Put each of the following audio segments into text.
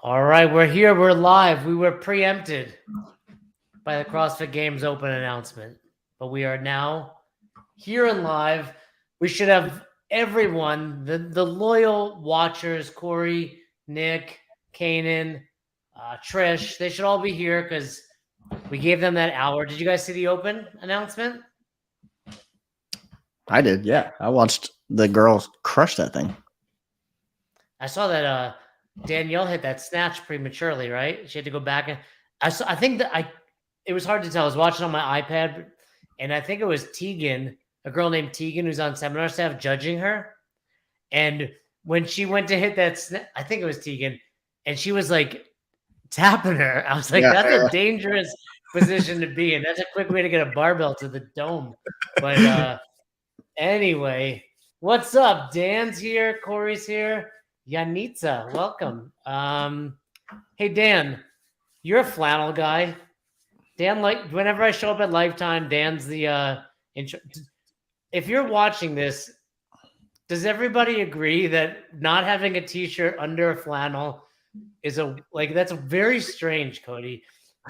All right, we're here. We're live. We were preempted by the CrossFit Games Open announcement, but we are now here and live. We should have everyone, the loyal watchers, Corey, Nick, Kanan, Trish, they should all be here because we gave them that hour. Did you guys see the Open announcement? I did, yeah. I watched the girls crush that thing. I saw that Danielle hit that snatch prematurely, right? She had to go back and I think that it was hard to tell. I was watching on my iPad, and I think it was Tegan, a girl named Tegan who's on seminar staff judging her. And when she went to hit that, I think it was Tegan, and she was like tapping her. I was like, that's a dangerous position to be in. That's a quick way to get a barbell to the dome. But anyway, what's up? Dan's here. Corey's here. Yanitza, welcome. Hey, Dan, you're a flannel guy. Dan, like whenever I show up at Lifetime, Dan's the intro. If you're watching this, does everybody agree that not having a t-shirt under a flannel is that's very strange, Cody?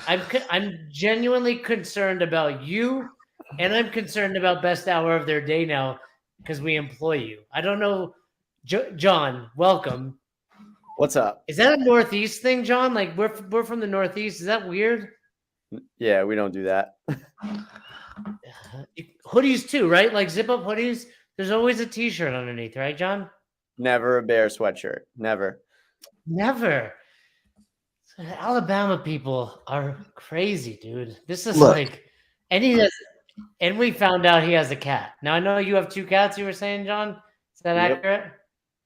I'm genuinely concerned about you, and I'm concerned about best hour of their day now because we employ you. I don't know, John. Welcome. What's up? Is that a Northeast thing, John? Like we're from the Northeast. Is that weird? Yeah, we don't do that. Hoodies too, right? Like zip up hoodies. There's always a t-shirt underneath, right, John? Never a bear sweatshirt. Never. Alabama people are crazy, dude. This is like, and we found out he has a cat. Now I know you have two cats. You were saying, John, is that accurate?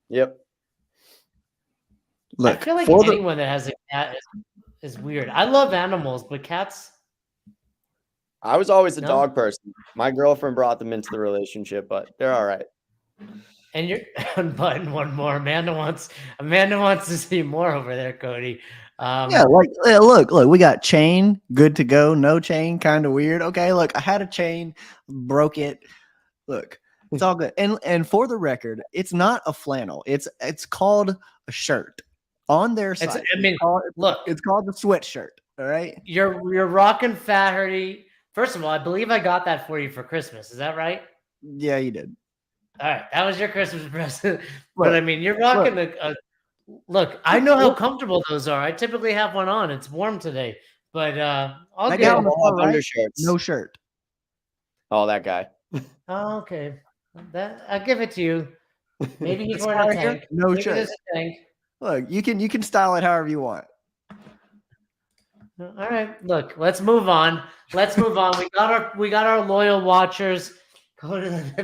Yep. Look, I feel like anyone that has a cat is weird. I love animals, but cats. I was always a dog person. My girlfriend brought them into the relationship, but they're all right. And you're unbutton one more. Amanda wants to see more over there, Cody. Look, we got chain, good to go. No chain, kind of weird. Okay, look, I had a chain, broke it. Look, it's all good. And for the record, it's not a flannel. It's called a shirt on their site. It's called the sweatshirt. All right, you're rocking Faherty. First of all, I believe I got that for you for Christmas. Is that right? Yeah, you did. All right, that was your Christmas present. But I mean, you're rocking Look, I know how comfortable those are. I typically have one on. It's warm today, but I'll get undershirts. No shirt. Oh, that guy. Oh, okay. I'll give it to you. Maybe he's wearing a tank. No shirt. Look, you can style it however you want. All right. Look, let's move on. We got our loyal watchers. Go to the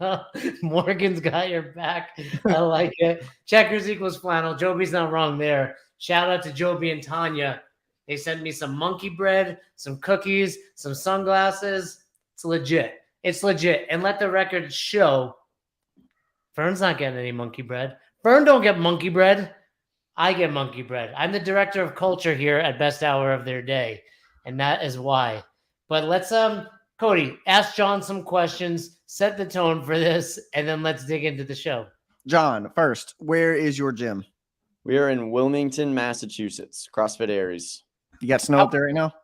no. Morgan's got your back. I like it. Checkers equals flannel. Joby's not wrong there. Shout out to Joby and Tanya. They sent me some monkey bread, some cookies, some sunglasses. It's legit. And let the record show. Fern's not getting any monkey bread. Fern don't get monkey bread. I get monkey bread. I'm the director of culture here at Best Hour of Their Day, and that is why. But let's Cody, ask John some questions, set the tone for this, and then let's dig into the show. John, first, where is your gym? We are in Wilmington, Massachusetts, CrossFit Aries. You got snow up there right now?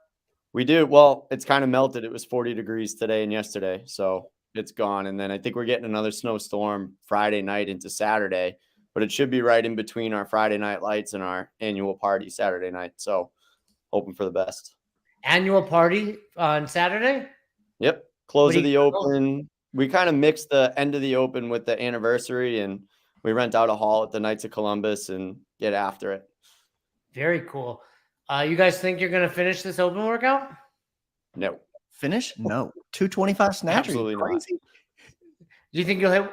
We do. Well, it's kind of melted. It was 40 degrees today and yesterday, so it's gone. And then I think we're getting another snowstorm Friday night into Saturday, but it should be right in between our Friday night lights and our annual party Saturday night. So hoping for the best. Annual party on Saturday? Yep. Close of the Open. We kind of mixed the end of the Open with the anniversary, and we rent out a hall at the Knights of Columbus and get after it. Very cool. You guys think you're going to finish this Open workout? No. Finish? No. 225 snatch? Absolutely not. Do you think you'll hit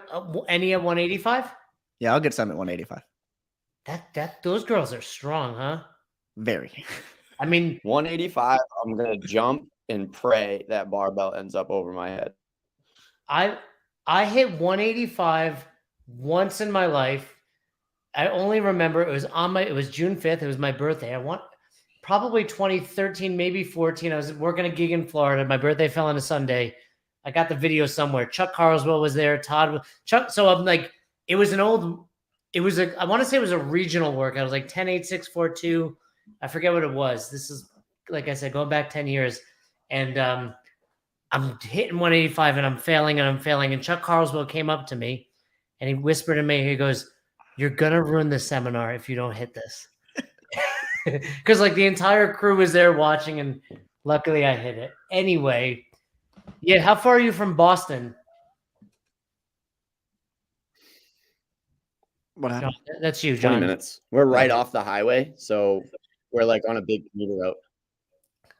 any at 185? Yeah, I'll get some at 185. Those girls are strong, huh? Very. I mean, 185, I'm going to jump and pray that barbell ends up over my head. I hit 185 once in my life. I only remember it was June 5th. It was my birthday. Probably 2013, maybe 14. I was working a gig in Florida. My birthday fell on a Sunday. I got the video somewhere. Chuck Carswell was there. Chuck. So I'm like, it was an old It was I want to say it was a regional workout. It was like 10, 8, 6, 4, 2. I forget what it was. This is, like I said, going back 10 years. And I'm hitting 185 and I'm failing and I'm failing. And Chuck Carlswell came up to me and he whispered to me, he goes, "You're going to ruin the seminar if you don't hit this." Because like the entire crew was there watching and luckily I hit it. Anyway, yeah, how far are you from Boston? What happened? John, that's you, 20 John. minutes. We're right Okay. off the highway, so we're like on a big commuter route.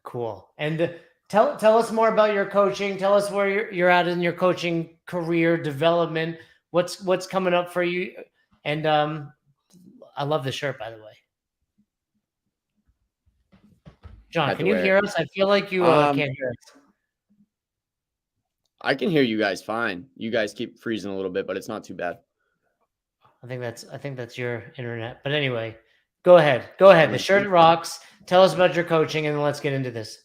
Cool. And tell us more about your coaching. Tell us where you're at in your coaching career development. What's coming up for you? And I love the shirt, by the way. John, Had can to you wear hear it. us? I feel like you can't hear us. I can hear you guys fine. You guys keep freezing a little bit, but it's not too bad. I think that's your internet. But anyway, go ahead. Go ahead. The shirt rocks. Tell us about your coaching and let's get into this.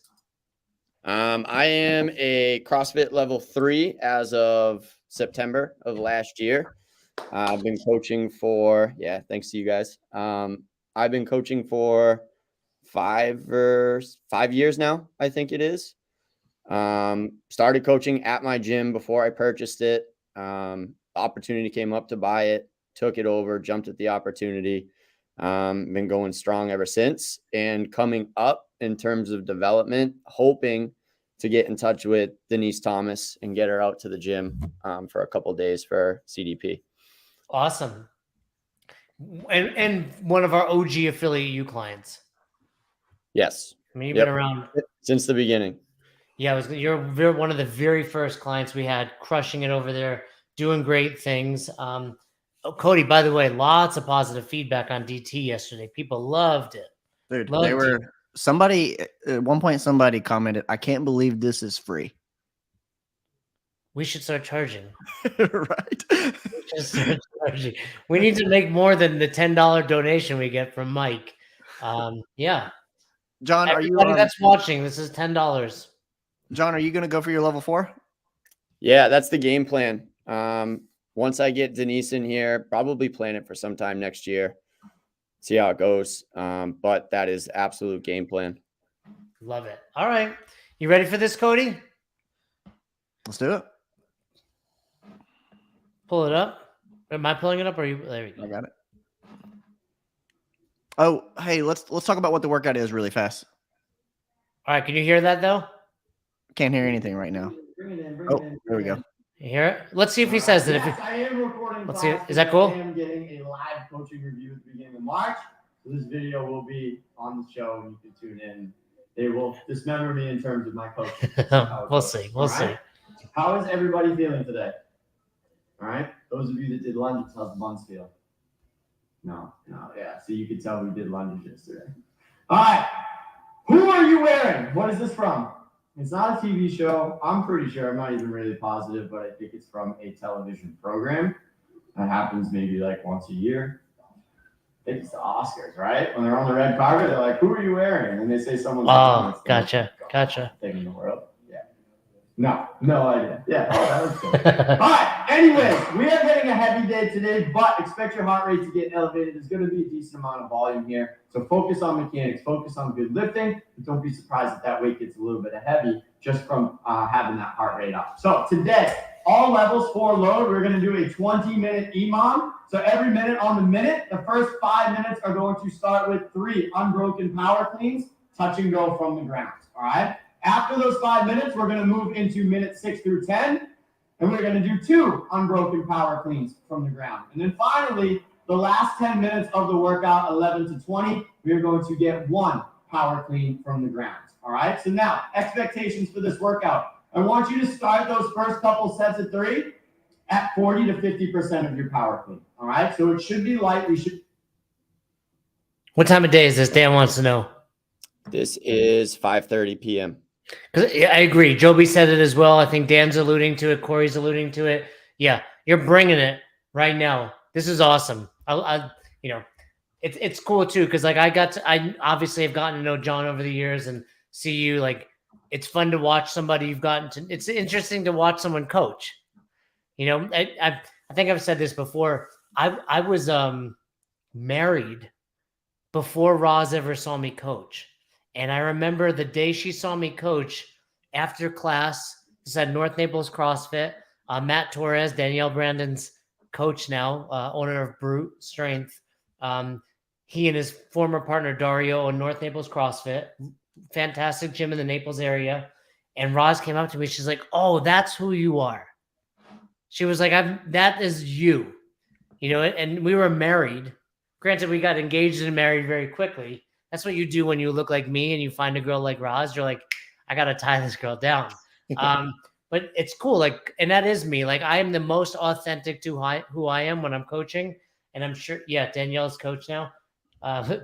I am a CrossFit level 3 as of September of last year. I've been coaching for, thanks to you guys. I've been coaching for 5 years now, I think it is. Started coaching at my gym before I purchased it. Opportunity came up to buy it, took it over, jumped at the opportunity. Been going strong ever since, and coming up in terms of development, hoping to get in touch with Denise Thomas and get her out to the gym for a couple of days for CDP. Awesome. And one of our OG affiliate U clients. Yes. I mean, you've been around since the beginning. Yeah, you're one of the very first clients we had, crushing it over there, doing great things. Cody, by the way, lots of positive feedback on DT yesterday. People loved it. Dude, Loved somebody at one point, somebody commented, "I can't believe this is free." We should start charging. Right. We need to make more than the $10 donation we get from Mike. Yeah. John, Everybody that's watching, this is $10. John, are you going to go for your level 4? Yeah, that's the game plan. Once I get Denise in here, probably plan it for sometime next year. See how it goes. But that is absolute game plan. Love it. All right. You ready for this, Cody? Let's do it. Pull it up. Am I pulling it up or are you? There we go. I got it. Oh, hey, let's talk about what the workout is really fast. All right. Can you hear that though? Can't hear anything right now. There we go. You hear it? Let's see if he says it. Yes, I am recording. Let's see. Is that cool? I am getting a live coaching review at the beginning of March. So this video will be on the show and you can tune in. They will dismember me in terms of my coaching. We'll see. We'll see. How is everybody feeling today? All right. Those of you that did lunges, how's the buns feel? No. Yeah. So you could tell we did lunges yesterday. All right. Who are you wearing? What is this from? It's not a TV show. I'm pretty sure. I'm not even really positive, but I think it's from a television program that happens maybe like once a year. I think it's the Oscars, right? When they're on the red carpet, they're like, "Who are you wearing?" And they say someone's. Oh, gotcha. Thing in the world. Yeah. No idea. Yeah. Oh, that was good. All right. Anyways, we are getting a heavy day today, but expect your heart rate to get elevated. There's going to be a decent amount of volume here. So focus on mechanics, focus on good lifting. But don't be surprised if that weight gets a little bit heavy just from having that heart rate up. So today, all levels for load, we're going to do a 20-minute EMOM. So every minute on the minute, the first 5 minutes are going to start with 3 unbroken power cleans, touch and go from the ground. All right. After those 5 minutes, we're going to move into minutes 6 through 10, and we're going to do 2 unbroken power cleans from the ground. And then finally, the last 10 minutes of the workout, 11 to 20, we are going to get 1 power clean from the ground. All right. So now, expectations for this workout. I want you to start those first couple sets of 3 at 40 to 50% of your power clean. All right. So it should be light. What time of day is this? Dan wants to know. This is 5:30 p.m. Because I agree. Joby said it as well. I think Dan's alluding to it. Corey's alluding to it. Yeah, you're bringing it right now. This is awesome. It's cool too because like I obviously have gotten to know John over the years and see you. Like it's fun to watch somebody you've gotten to. It's interesting to watch someone coach. You know, I think I've said this before. I was married before Roz ever saw me coach. And I remember the day she saw me coach after class, this is at North Naples CrossFit. Matt Torres, Danielle Brandon's coach now, owner of Brute Strength. He and his former partner Dario own North Naples CrossFit. Fantastic gym in the Naples area. And Roz came up to me. She's like, "Oh, that's who you are." She was like, "That is you." You know, and we were married. Granted, we got engaged and married very quickly. That's what you do when you look like me and you find a girl like Roz. You're like, I got to tie this girl down. But it's cool. Like, and that is me. Like, I am the most authentic to who I am when I'm coaching. And I'm sure, yeah, Danielle's coach now.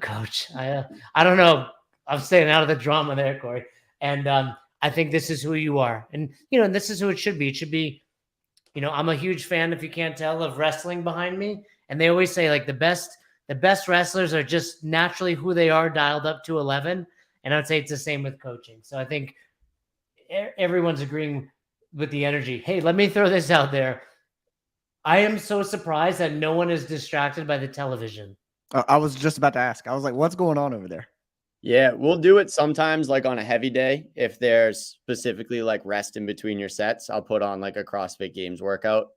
Coach, I don't know. I'm staying out of the drama there, Corey. And I think this is who you are. And, you know, this is who it should be. It should be, you know, I'm a huge fan, if you can't tell, of wrestling behind me. And they always say, like, the best wrestlers are just naturally who they are, dialed up to 11. And I would say it's the same with coaching. So I think everyone's agreeing with the energy. Hey, let me throw this out there. I am so surprised that no one is distracted by the television. I was just about to ask. I was like, what's going on over there? Yeah, we'll do it sometimes like on a heavy day. If there's specifically like rest in between your sets, I'll put on like a CrossFit Games workout.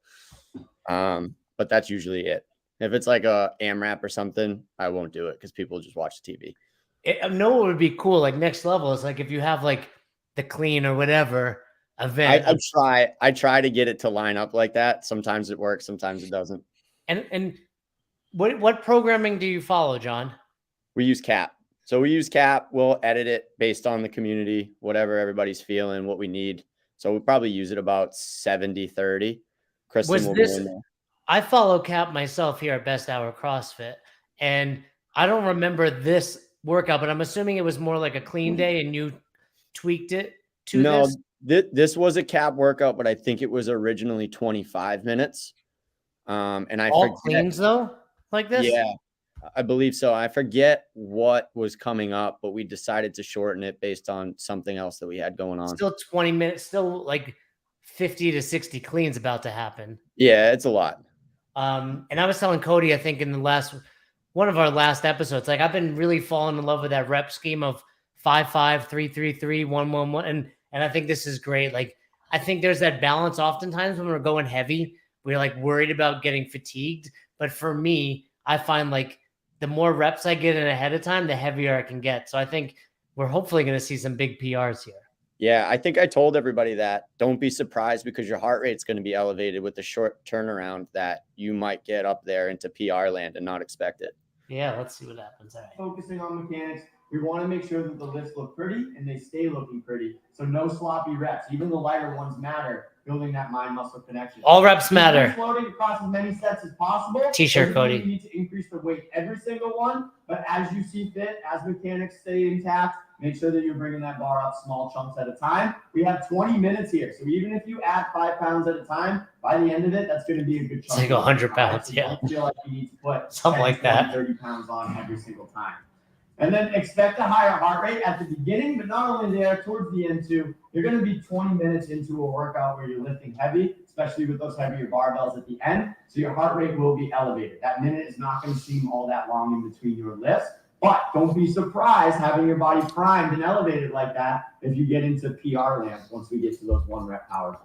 But that's usually it. If it's like a AMRAP or something, I won't do it because people just watch the TV. I know what would be cool, like next level, is like if you have like the clean or whatever event. I try to get it to line up like that. Sometimes it works, sometimes it doesn't. And what programming do you follow, John? We use CAP. So we use CAP. We'll edit it based on the community, whatever everybody's feeling, what we need. So we'll probably use it about 70-30. Kristen will be in there. I follow CAP myself here at Best Hour CrossFit, and I don't remember this workout, but I'm assuming it was more like a clean day and you tweaked it to this? No, this was a CAP workout, but I think it was originally 25 minutes. And I all cleans though, like this? Yeah, I believe so. I forget what was coming up, but we decided to shorten it based on something else that we had going on. Still 20 minutes, still like 50 to 60 cleans about to happen. Yeah, it's a lot. And I was telling Cody, I think in one of our last episodes, like I've been really falling in love with that rep scheme of 5-5, 3-3-3, 1-1-1. And I think this is great. Like, I think there's that balance oftentimes when we're going heavy, we're like worried about getting fatigued. But for me, I find like the more reps I get in ahead of time, the heavier I can get. So I think we're hopefully going to see some big PRs here. Yeah, I think I told everybody that. Don't be surprised because your heart rate's going to be elevated with the short turnaround that you might get up there into PR land and not expect it. Yeah, let's see what happens. All right. Focusing on mechanics, we want to make sure that the lifts look pretty and they stay looking pretty. So no sloppy reps. Even the lighter ones matter, building that mind-muscle connection. All reps matter. Floating across as many sets as possible. T-shirt, Cody. You need to increase the weight every single one, but as you see fit, as mechanics stay intact, make sure that you're bringing that bar up small chunks at a time. We have 20 minutes here, so even if you add 5 pounds at a time, by the end of it, that's going to be a good chunk. It's like 100 pounds, So yeah. don't feel like you need to put something 10, like 20, that. 30 pounds on every single time. And then expect a higher heart rate at the beginning, but not only there, towards the end too. You're going to be 20 minutes into a workout where you're lifting heavy, especially with those heavier barbells at the end. So your heart rate will be elevated. That minute is not going to seem all that long in between your lifts. But don't be surprised having your body primed and elevated like that if you get into PR land once we get to those 1 rep power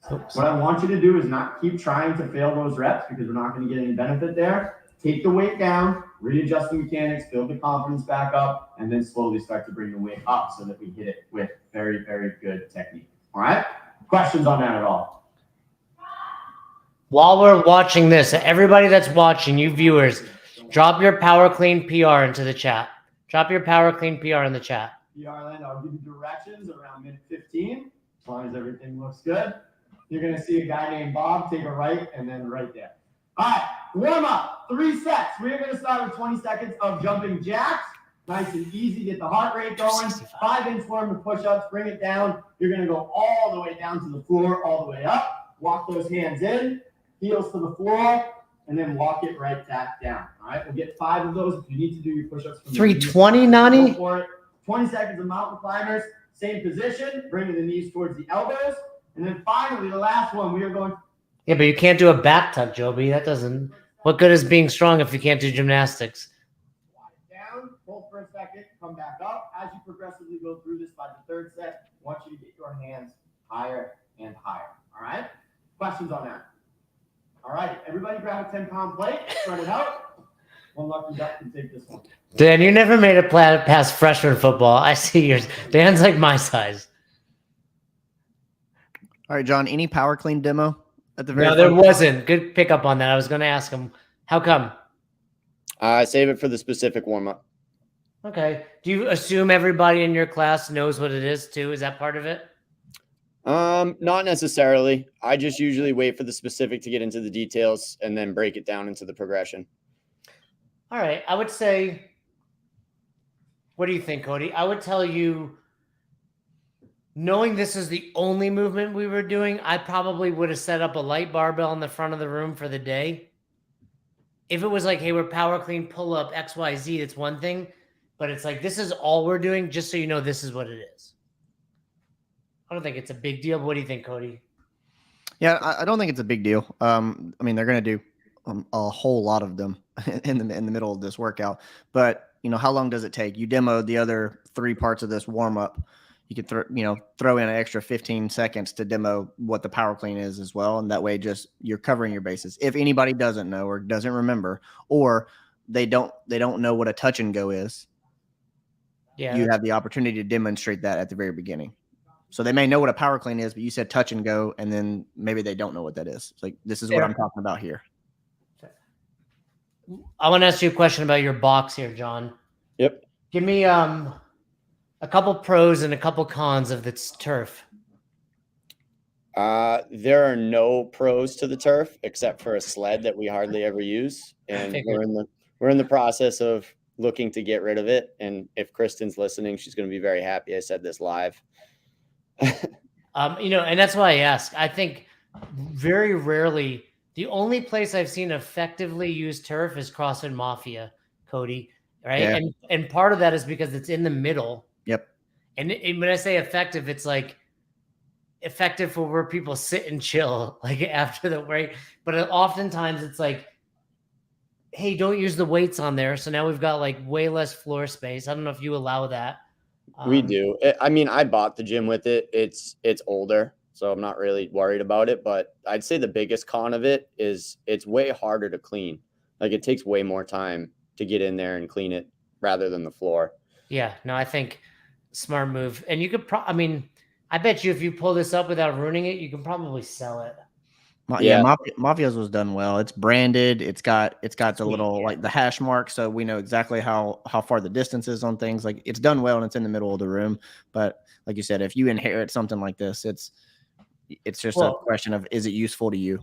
cleans. What I want you to do is not keep trying to fail those reps because we're not going to get any benefit there. Take the weight down, readjust the mechanics, build the confidence back up, and then slowly start to bring the weight up so that we hit it with very, very good technique. All right? Questions on that at all? While we're watching this, everybody that's watching, you viewers, drop your Power Clean PR into the chat. Drop your Power Clean PR in the chat. PR land, I'll give you directions around minute 15, as long as everything looks good. You're going to see a guy named Bob take a right and then right there. All right, warm up, 3 sets. We're going to start with 20 seconds of jumping jacks. Nice and easy, get the heart rate going. 5 inchworm to push-ups, bring it down. You're going to go all the way down to the floor, all the way up. Walk those hands in, heels to the floor, and then walk it right back down. All right, we'll get 5 of those. If you need to do your push-ups from 320, Nani? go for it. 20 seconds of mountain climbers, same position, bringing the knees towards the elbows. And then finally, the last one, we are going. Yeah, but you can't do a back tuck, Joby. That doesn't What good is being strong if you can't do gymnastics? Down, hold for a second, come back up. As you progressively go through this by the third set, I want you to get your hands higher and higher. All right? Questions on that? All right, everybody grab a 10-pound plate, spread it out. One lucky duck can take this one. Dan, you never made it past freshman football. I see yours. Dan's like my size. All right, John, any power clean demo at the very No, there front? wasn't. Good pickup on that. I was going to ask him, how come? Save it for the specific warm up. Okay. Do you assume everybody in your class knows what it is too? Is that part of it? Not necessarily. I just usually wait for the specific to get into the details and then break it down into the progression. All right. I would say, what do you think, Cody? I would tell you, knowing this is the only movement we were doing, I probably would have set up a light barbell in the front of the room for the day. If it was like, hey, we're power clean, pull up, XYZ, it's one thing. But it's like, this is all we're doing, just so you know this is what it is. I don't think it's a big deal. But what do you think, Cody? Yeah, I don't think it's a big deal. I mean, they're going to do a whole lot of them in the middle of this workout. But, how long does it take? You demoed the other 3 parts of this warm up. You could throw in an extra 15 seconds to demo what the power clean is as well. And that way just you're covering your bases. If anybody doesn't know or doesn't remember, or they don't know what a touch and go is, you have the opportunity to demonstrate that at the very beginning. So they may know what a power clean is, but you said touch and go, and then maybe they don't know what that is. It's like, this is what I'm talking about here. I want to ask you a question about your box here, John. Yep. Give me a couple pros and a couple cons of this turf. There are no pros to the turf except for a sled that we hardly ever use, and we're in the process of looking to get rid of it. And if Kristen's listening, she's going to be very happy I said this live. And that's why I ask. I think very rarely, the only place I've seen effectively use turf is CrossFit Mafia, Cody, right? Yeah. And part of that is because it's in the middle. Yep. And when I say effective, it's like effective for where people sit and chill, like after the right. But oftentimes it's like, hey, don't use the weights on there. So now we've got like way less floor space. I don't know if you allow that. We do. I mean, I bought the gym with it. It's older, so I'm not really worried about it. But I'd say the biggest con of it is it's way harder to clean. Like, it takes way more time to get in there and clean it rather than the floor. Yeah, no, I think smart move. And you could I bet you if you pull this up without ruining it, you can probably sell it. Mafia's was done well. It's branded. It's got the little like the hash mark, so we know exactly how far the distance is on things. Like, it's done well and it's in the middle of the room. But like you said, if you inherit something like this, it's just a question of, is it useful to you?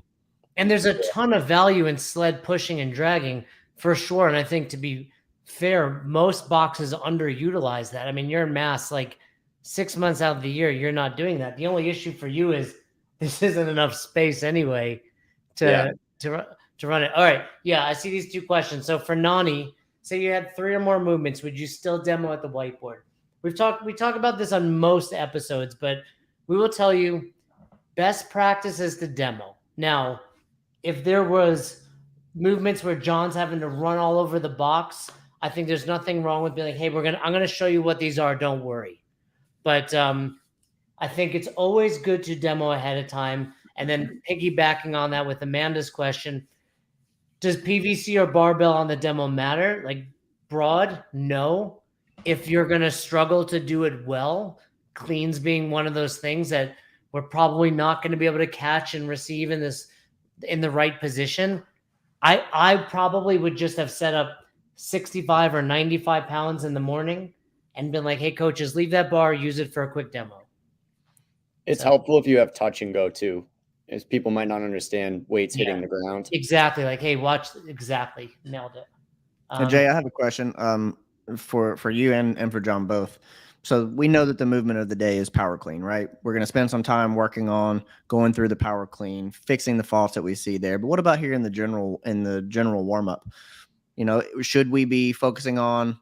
And there's a ton of value in sled pushing and dragging for sure. And I think, to be fair, most boxes underutilize that. I mean, you're in Mass, like 6 months out of the year, you're not doing that. The only issue for you is this isn't enough space anyway to run it. All right. Yeah, I see these 2 questions. So for Nani, say you had 3 or more movements, would you still demo at the whiteboard? We talk about this on most episodes, but we will tell you best practice is to demo. Now, if there was movements where John's having to run all over the box, I think there's nothing wrong with being like, hey, I'm gonna show you what these are. Don't worry. But I think it's always good to demo ahead of time. And then piggybacking on that with Amanda's question, does PVC or barbell on the demo matter? Like, broad, no. If you're going to struggle to do it well, cleans being one of those things that we're probably not going to be able to catch and receive in the right position. I probably would just have set up 65 or 95 pounds in the morning and been like, hey, coaches, leave that bar, use it for a quick demo. It's helpful if you have touch and go too, as people might not understand weights hitting the ground. Exactly. Like, hey, watch. Exactly. Nailed it. Jay, I have a question for you and for John both. So we know that the movement of the day is power clean, right? We're going to spend some time working on going through the power clean, fixing the faults that we see there. But what about here in the general warm up? Should we be focusing on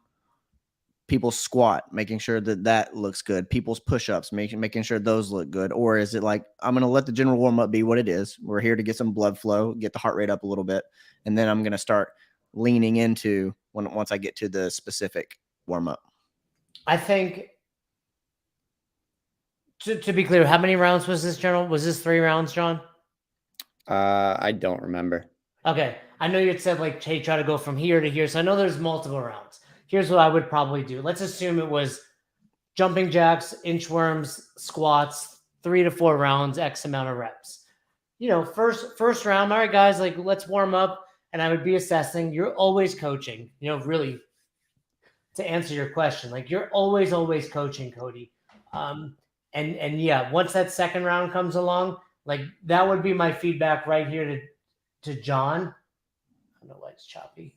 people's squat, making sure that looks good, people's push-ups, making sure those look good? Or is it like, I'm going to let the general warm-up be what it is? We're here to get some blood flow, get the heart rate up a little bit, and then I'm going to start leaning into once I get to the specific warm-up. I think, to be clear, how many rounds was this, General? Was this 3 rounds, John? I don't remember. Okay. I know you had said, like, hey, try to go from here to here. So I know there's multiple rounds. Here's what I would probably do. Let's assume it was jumping jacks, inchworms, squats, 3 to 4 rounds, X amount of reps. First round, all right, guys, like, let's warm up. And I would be assessing. You're always coaching, really, to answer your question. Like, you're always coaching, Cody. And yeah, once that second round comes along, like, that would be my feedback right here to John. I know why it's choppy.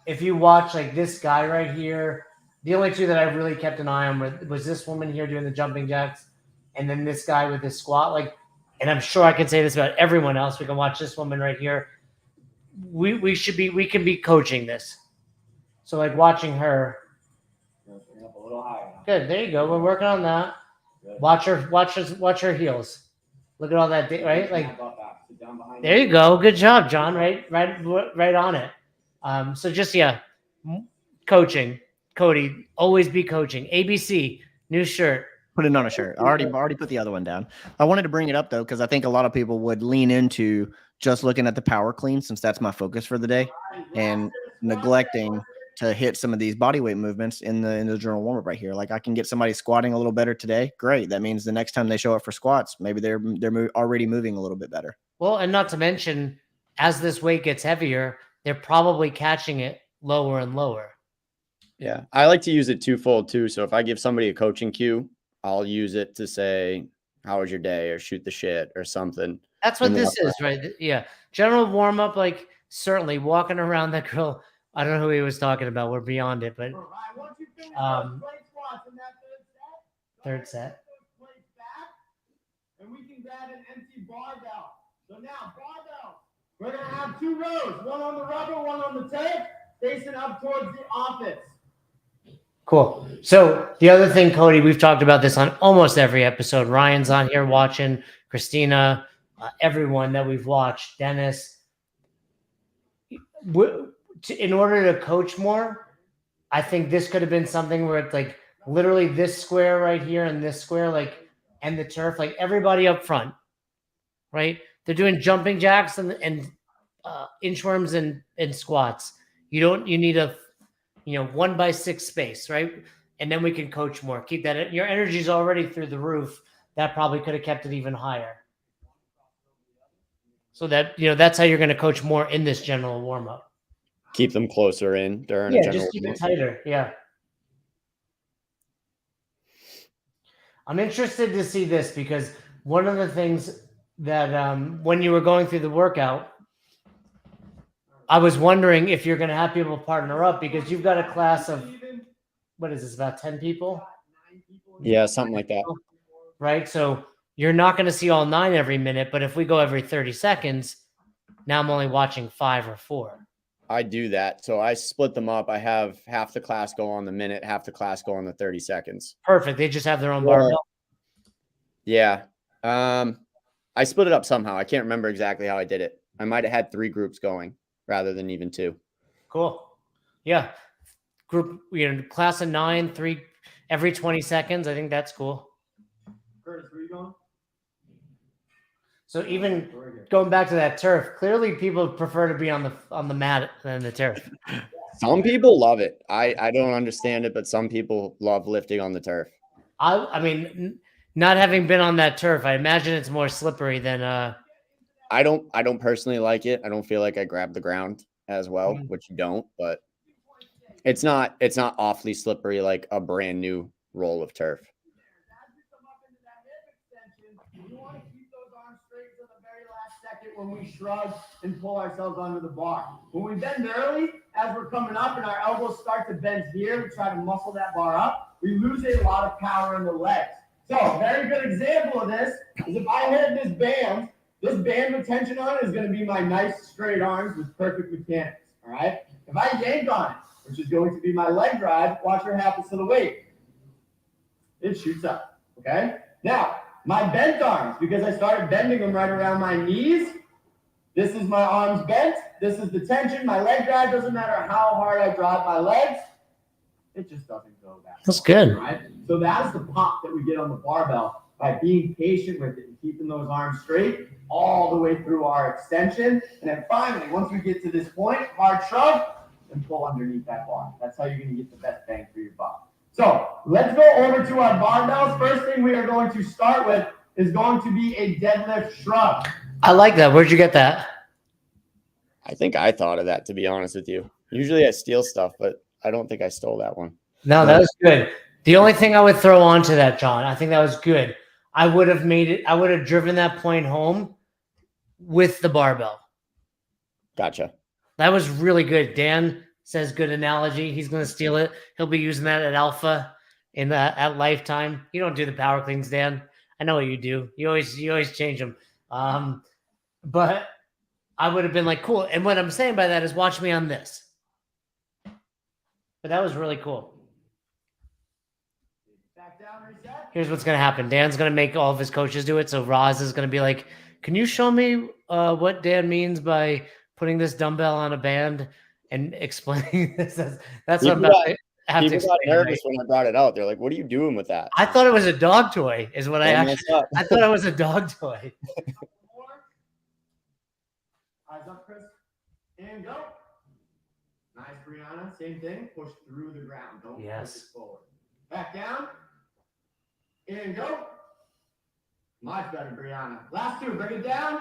If you watch, like, this guy right here, the only 2 that I really kept an eye on was this woman here doing the jumping jacks, and then this guy with his squat. Like, and I'm sure I can say this about everyone else. We can watch this woman right here. We can be coaching this. So, like, watching her. Up a little higher. Good. There you go. We're working on that. Watch her heels. Look at all that, right? Like, there you go. Good job, John. Right on it. So just, coaching. Cody, always be coaching. ABC, new shirt. Put it on a shirt. I already put the other one down. I wanted to bring it up though, because I think a lot of people would lean into just looking at the power clean, since that's my focus for the day, and neglecting to hit some of these body weight movements in the general warm up right here. Like, I can get somebody squatting a little better today. Great. That means the next time they show up for squats, maybe they're already moving a little bit better. Well, and not to mention, as this weight gets heavier, they're probably catching it lower and lower. Yeah. I like to use it twofold too. So if I give somebody a coaching cue, I'll use it to say, how was your day, or shoot the shit or something. That's what this is, right? Yeah. General warm up, like, certainly walking around that grill. I don't know who he was talking about. We're beyond it, but third set. And we can grab an empty barbell. So now, barbell. We're going to have 2 rows, one on the rubber, one on the tape, facing up towards the office. Cool. So the other thing, Cody, we've talked about this on almost every episode. Ryan's on here watching, Christina, everyone that we've watched, Dennis. In order to coach more, I think this could have been something where it's like literally this square right here and this square, like, and the turf, like, everybody up front, right? They're doing jumping jacks and inchworms and squats. You need a 1x6 space, right? And then we can coach more. Keep that. Your energy's already through the roof. That probably could have kept it even higher. So that, that's how you're going to coach more in this general warm up. Keep them closer in during a general just keep it tighter. Yeah. I'm interested to see this, because one of the things that when you were going through the workout, I was wondering if you're going to have people partner up, because you've got a class of, what is this, about 10 people? Yeah, something like that. Right? So you're not going to see all 9 every minute, but if we go every 30 seconds, now I'm only watching 5 or 4. I do that. So I split them up. I have half the class go on the minute, half the class go on the 30 seconds. Perfect. They just have their own barbell. Yeah. I split it up somehow. I can't remember exactly how I did it. I might have had 3 groups going rather than even 2. Cool. Yeah. Group, class of 9, 3 every 20 seconds. I think that's cool. Curtis, where are you going? So even going back to that turf, clearly people prefer to be on the mat than the turf. Some people love it. I don't understand it, but some people love lifting on the turf. I mean, not having been on that turf, I imagine it's more slippery than I don't personally like it. I don't feel like I grab the ground as well, which you don't, but it's not awfully slippery like a brand new roll of turf. When we shrug and pull ourselves under the bar. When we bend early, as we're coming up and our elbows start to bend here, we try to muscle that bar up, we lose a lot of power in the legs. So a very good example of this is if I hold this band with tension on it is going to be my nice straight arms with perfect mechanics, all right? If I yank on it, which is going to be my leg drive. Watch what happens to the weight. It shoots up, okay? Now, my bent arms, because I started bending them right around my knees. This is my arms bent. This is the tension. My leg drive doesn't matter how hard I drive my legs. It just doesn't go that That's good. right? So that is the pop that we get on the barbell by being patient with it and keeping those arms straight all the way through our extension. And then finally, once we get to this point, hard shrug and pull underneath that bar. That's how you're going to get the best bang for your buck. So let's go over to our barbells. First thing we are going to start with is going to be a deadlift shrug. I like that. Where'd you get that? I think I thought of that, to be honest with you. Usually I steal stuff, but I don't think I stole that one. No, that was good. The only thing I would throw onto that, John, I think that was good. I would have made it, I would have driven that point home with the barbell. Gotcha. That was really good. Dan says good analogy. He's going to steal it. He'll be using that at Alpha at Lifetime. You don't do the power cleans, Dan. I know what you do. You always change them. But I would have been like, cool. And what I'm saying by that is watch me on this. But that was really cool. Back down, reset. Here's what's going to happen. Dan's going to make all of his coaches do it. So Roz is going to be like, can you show me what Dan means by putting this dumbbell on a band and explaining this? That's what I'm about to have to People got explain. nervous when I brought it out. They're like, what are you doing with that? I thought it was a dog toy is what I Don't actually, mess up. I thought it was a dog toy. Eyes up, Chris. And go. Nice, Brianna. Same thing. Push through the ground. Don't push it forward. Back down. And go. Much better, Brianna. Last two. Bring it down.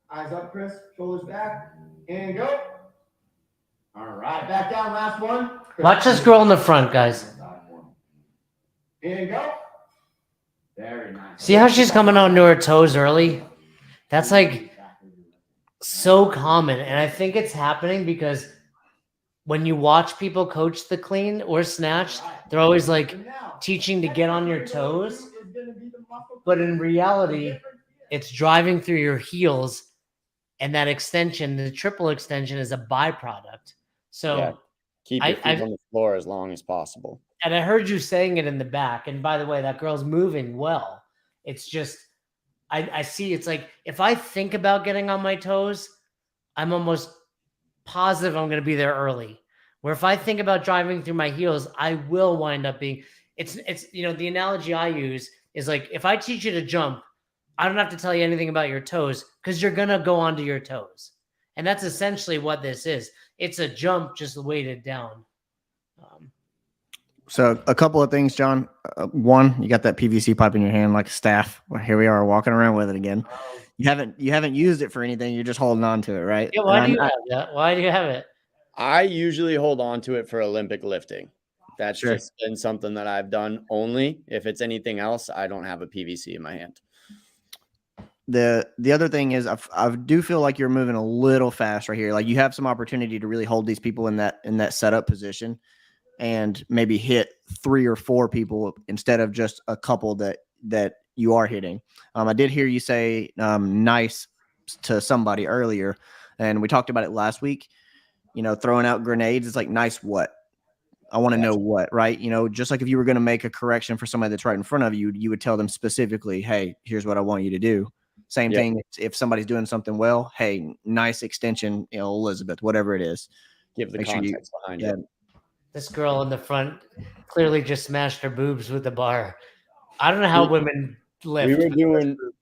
Eyes up, Chris. Shoulders back. And go. All right. Back down. Last one. Chris, Watch this girl in the front, guys. And go. Very nice. See how she's coming onto her toes early? That's like so common. And I think it's happening because when you watch people coach the clean or snatch, they're always like teaching to get on your toes. But in reality, it's driving through your heels, and that extension, the triple extension, is a byproduct. So Yeah. Keep your feet on the floor as long as possible. and I heard you saying it in the back. And by the way, that girl's moving well. It's just I see it's like if I think about getting on my toes, I'm almost positive I'm going to be there early. Where if I think about driving through my heels, I will wind up being it's the analogy I use is like if I teach you to jump, I don't have to tell you anything about your toes because you're going to go onto your toes. And that's essentially what this is. It's a jump just weighted down. So a couple of things, John. One, you got that PVC pipe in your hand like a staff. Well, here we are walking around with it again. You haven't used it for anything. You're just holding on to it, right? Yeah, why do you have that? Why do you have it? I usually hold on to it for Olympic lifting. That's Sure. just been something that I've done only. If it's anything else, I don't have a PVC in my hand. The other thing is I do feel like you're moving a little fast right here. Like you have some opportunity to really hold these people in that setup position and maybe hit 3 or 4 people instead of just a couple that you are hitting. I did hear you say nice to somebody earlier, and we talked about it last week. Throwing out grenades is like nice what? I want to know what, right? Just like if you were going to make a correction for somebody that's right in front of you, you would tell them specifically, hey, here's what I want you to do. Same thing if somebody's doing something well, hey, nice extension, Elizabeth, whatever it is. Give the Make sure context behind it. This girl in the front clearly just smashed her boobs with the bar. I don't know how women lift.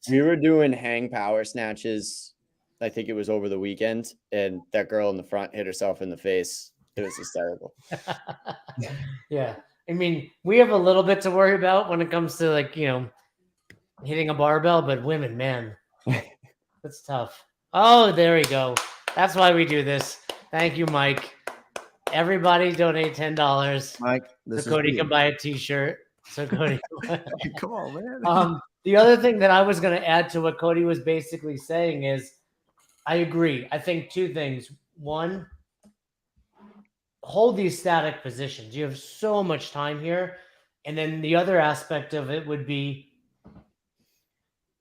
We were doing hang power snatches. I think it was over the weekend, and that girl in the front hit herself in the face. It was hysterical. Yeah. I mean, we have a little bit to worry about when it comes to hitting a barbell, but women, man, that's tough. Oh, there we go. That's why we do this. Thank you, Mike. Everybody donate $10. Mike, So Cody can buy a t-shirt. So Cody come on, man. The other thing that I was going to add to what Cody was basically saying is I agree. I think 2 things. One, hold these static positions. You have so much time here. And then the other aspect of it would be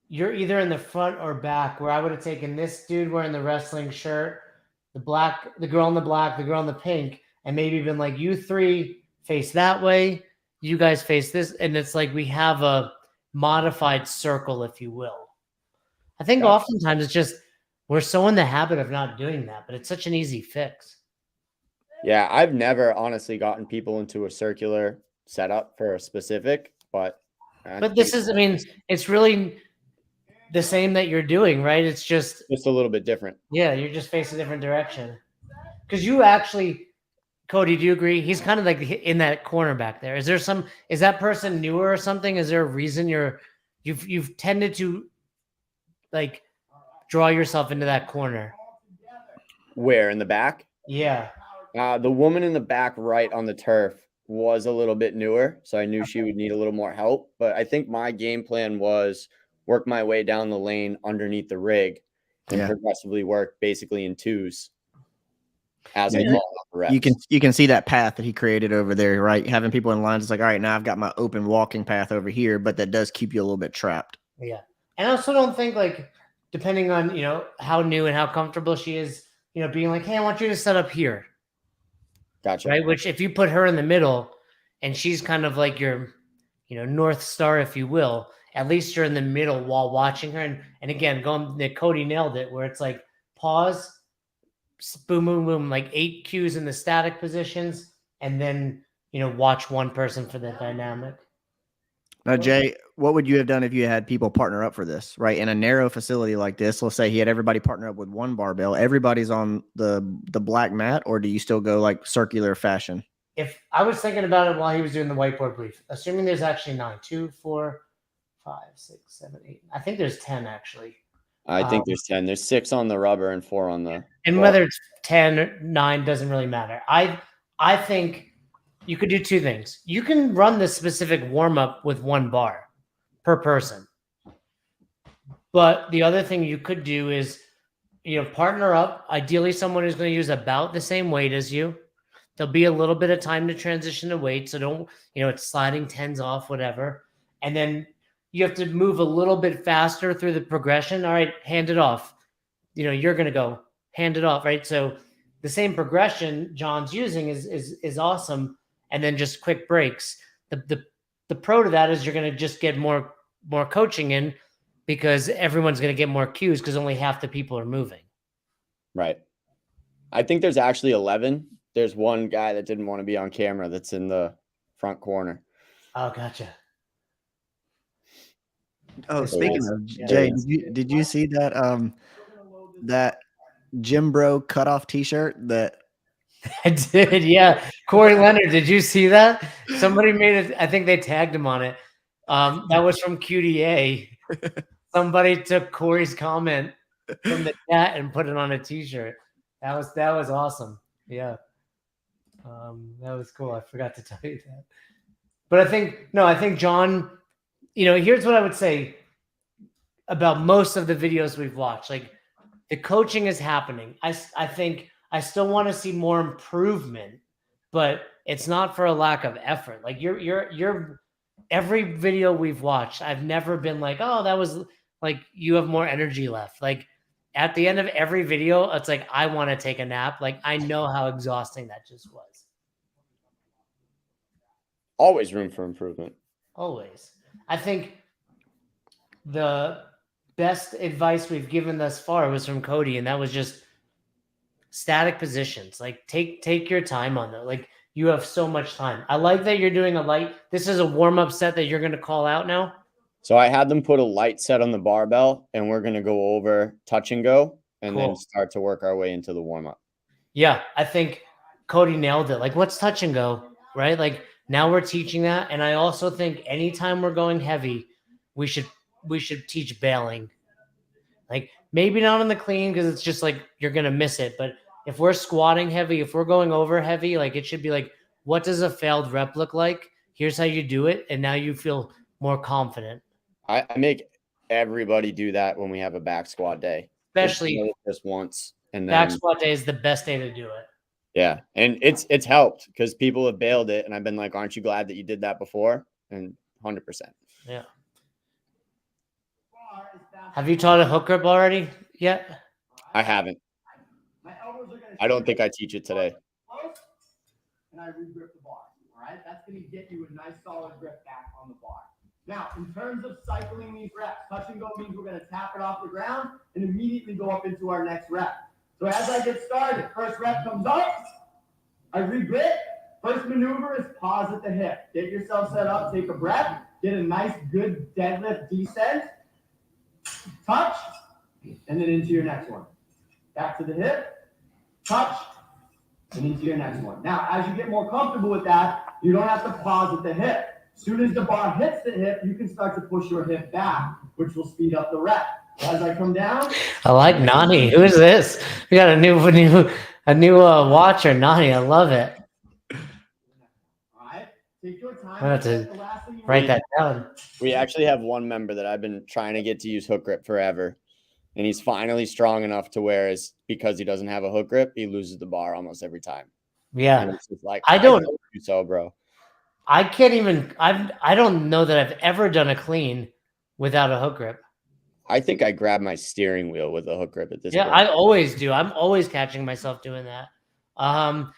you're either in the front or back, where I would have taken this dude wearing the wrestling shirt the girl in the black, the girl in the pink, and maybe been like, you three face that way, you guys face this, and it's like we have a modified circle, if you will. I think Gotcha. oftentimes it's just we're so in the habit of not doing that, but it's such an easy fix. Yeah, I've never honestly gotten people into a circular setup for a specific, but But this is, I mean, it's really the same that you're doing, right? It's just a little bit different. Yeah, you're just facing a different direction. Because you actually, Cody, do you agree? He's kind of like in that corner back there. Is that person newer or something? Is there a reason you've tended to like draw yourself into that corner? Where, in the back? Yeah. The woman in the back right on the turf was a little bit newer, so I knew she would need a little more help. But I think my game plan was work my way down the lane underneath the rig and progressively work basically in twos as I call up the reps. You can see that path that he created over there, right? Having people in lines, it's like, all right, now I've got my open walking path over here, but that does keep you a little bit trapped. Yeah. And I also don't think, like, depending on, how new and how comfortable she is, being like, hey, I want you to set up here. Gotcha. Right. Which if you put her in the middle and she's kind of like your, North Star, if you will, at least you're in the middle while watching her. And again, Cody nailed it, where it's like pause, boom, boom, boom, like 8 cues in the static positions, and then, watch one person for the dynamic. Now, Jay, what would you have done if you had people partner up for this, right? In a narrow facility like this, let's say he had everybody partner up with one barbell. Everybody's on the black mat, or do you still go like circular fashion? If I was thinking about it while he was doing the whiteboard brief, assuming there's actually 9, 2, 4, 5, 6, 7, 8. I think there's 10 actually. I think there's 10. There's 6 on the rubber and 4 on the. And whether it's 10 or 9 doesn't really matter. I think you could do 2 things. You can run the specific warm-up with 1 bar per person. But the other thing you could do is, partner up. Ideally, someone who's going to use about the same weight as you. There'll be a little bit of time to transition to weight. So don't, it's sliding 10s off, whatever. And then you have to move a little bit faster through the progression. All right, hand it off. You're going to go hand it off, right? So the same progression John's using is awesome. And then just quick breaks. The pro to that is you're going to just get more coaching in, because everyone's going to get more cues because only half the people are moving. Right. I think there's actually 11. There's one guy that didn't want to be on camera that's in the front corner. Oh, gotcha. Oh, speaking of Jay, did you see that that Jim Bro cutoff T-shirt that? I did, yeah. Corey Leonard, did you see that? Somebody made it. I think they tagged him on it. That was from QDA. Somebody took Corey's comment from the chat and put it on a T-shirt. That was awesome. Yeah, that was cool. I forgot to tell you that. But I think John. Here's what I would say about most of the videos we've watched. Like, the coaching is happening. I think I still want to see more improvement, but it's not for a lack of effort. Like, you're every video we've watched, I've never been like, oh, that was like, you have more energy left. Like, at the end of every video, it's like, I want to take a nap. Like, I know how exhausting that just was. Always room for improvement. Always. I think the best advice we've given thus far was from Cody, and that was just static positions. Like, take your time on that. Like, you have so much time. I like that you're doing this is a warm-up set that you're going to call out now. So I had them put a light set on the barbell, and we're going to go over touch and go and then start to work our way into the warm-up. Yeah, I think Cody nailed it. Like, what's touch and go, right? Like, now we're teaching that. And I also think anytime we're going heavy, we should teach bailing. Like, maybe not on the clean, because it's just like you're going to miss it. But if we're squatting heavy, if we're going over heavy, like, it should be like, what does a failed rep look like? Here's how you do it. And now you feel more confident. I make everybody do that when we have a back squat day. Especially just once. And then back squat day is the best day to do it. Yeah. And it's helped, because people have bailed it. And I've been like, aren't you glad that you did that before? And 100%. Yeah. Have you taught a hook grip already yet? I haven't. elbows are going to. I don't think I teach it today. Close, and I re-grip the bar. All right, that's going to get you a nice solid grip back on the bar. Now, in terms of cycling these reps, touch and go means we're going to tap it off the ground and immediately go up into our next rep. So as I get started, first rep comes up, I re-grip. First maneuver is pause at the hip. Get yourself set up, take a breath, get a nice good deadlift descent, touch, and then into your next one. Back to the hip, touch, and into your next one. Now, as you get more comfortable with that, you don't have to pause at the hip. As soon as the bar hits the hip, you can start to push your hip back, which will speed up the rep. As I come down, I like Nani. Who is this? We got a new watcher, Nani. I love it. all right, take your time. I have to The last thing you write want- that down. We actually have one member that I've been trying to get to use hook grip forever. And he's finally strong enough to where is because he doesn't have a hook grip, he loses the bar almost every time. Yeah. And it's just like, I don't- told you so, bro. I can't even. I don't know that I've ever done a clean without a hook grip. I think I grab my steering wheel with a hook grip at this Yeah, point. I always do. I'm always catching myself doing that. And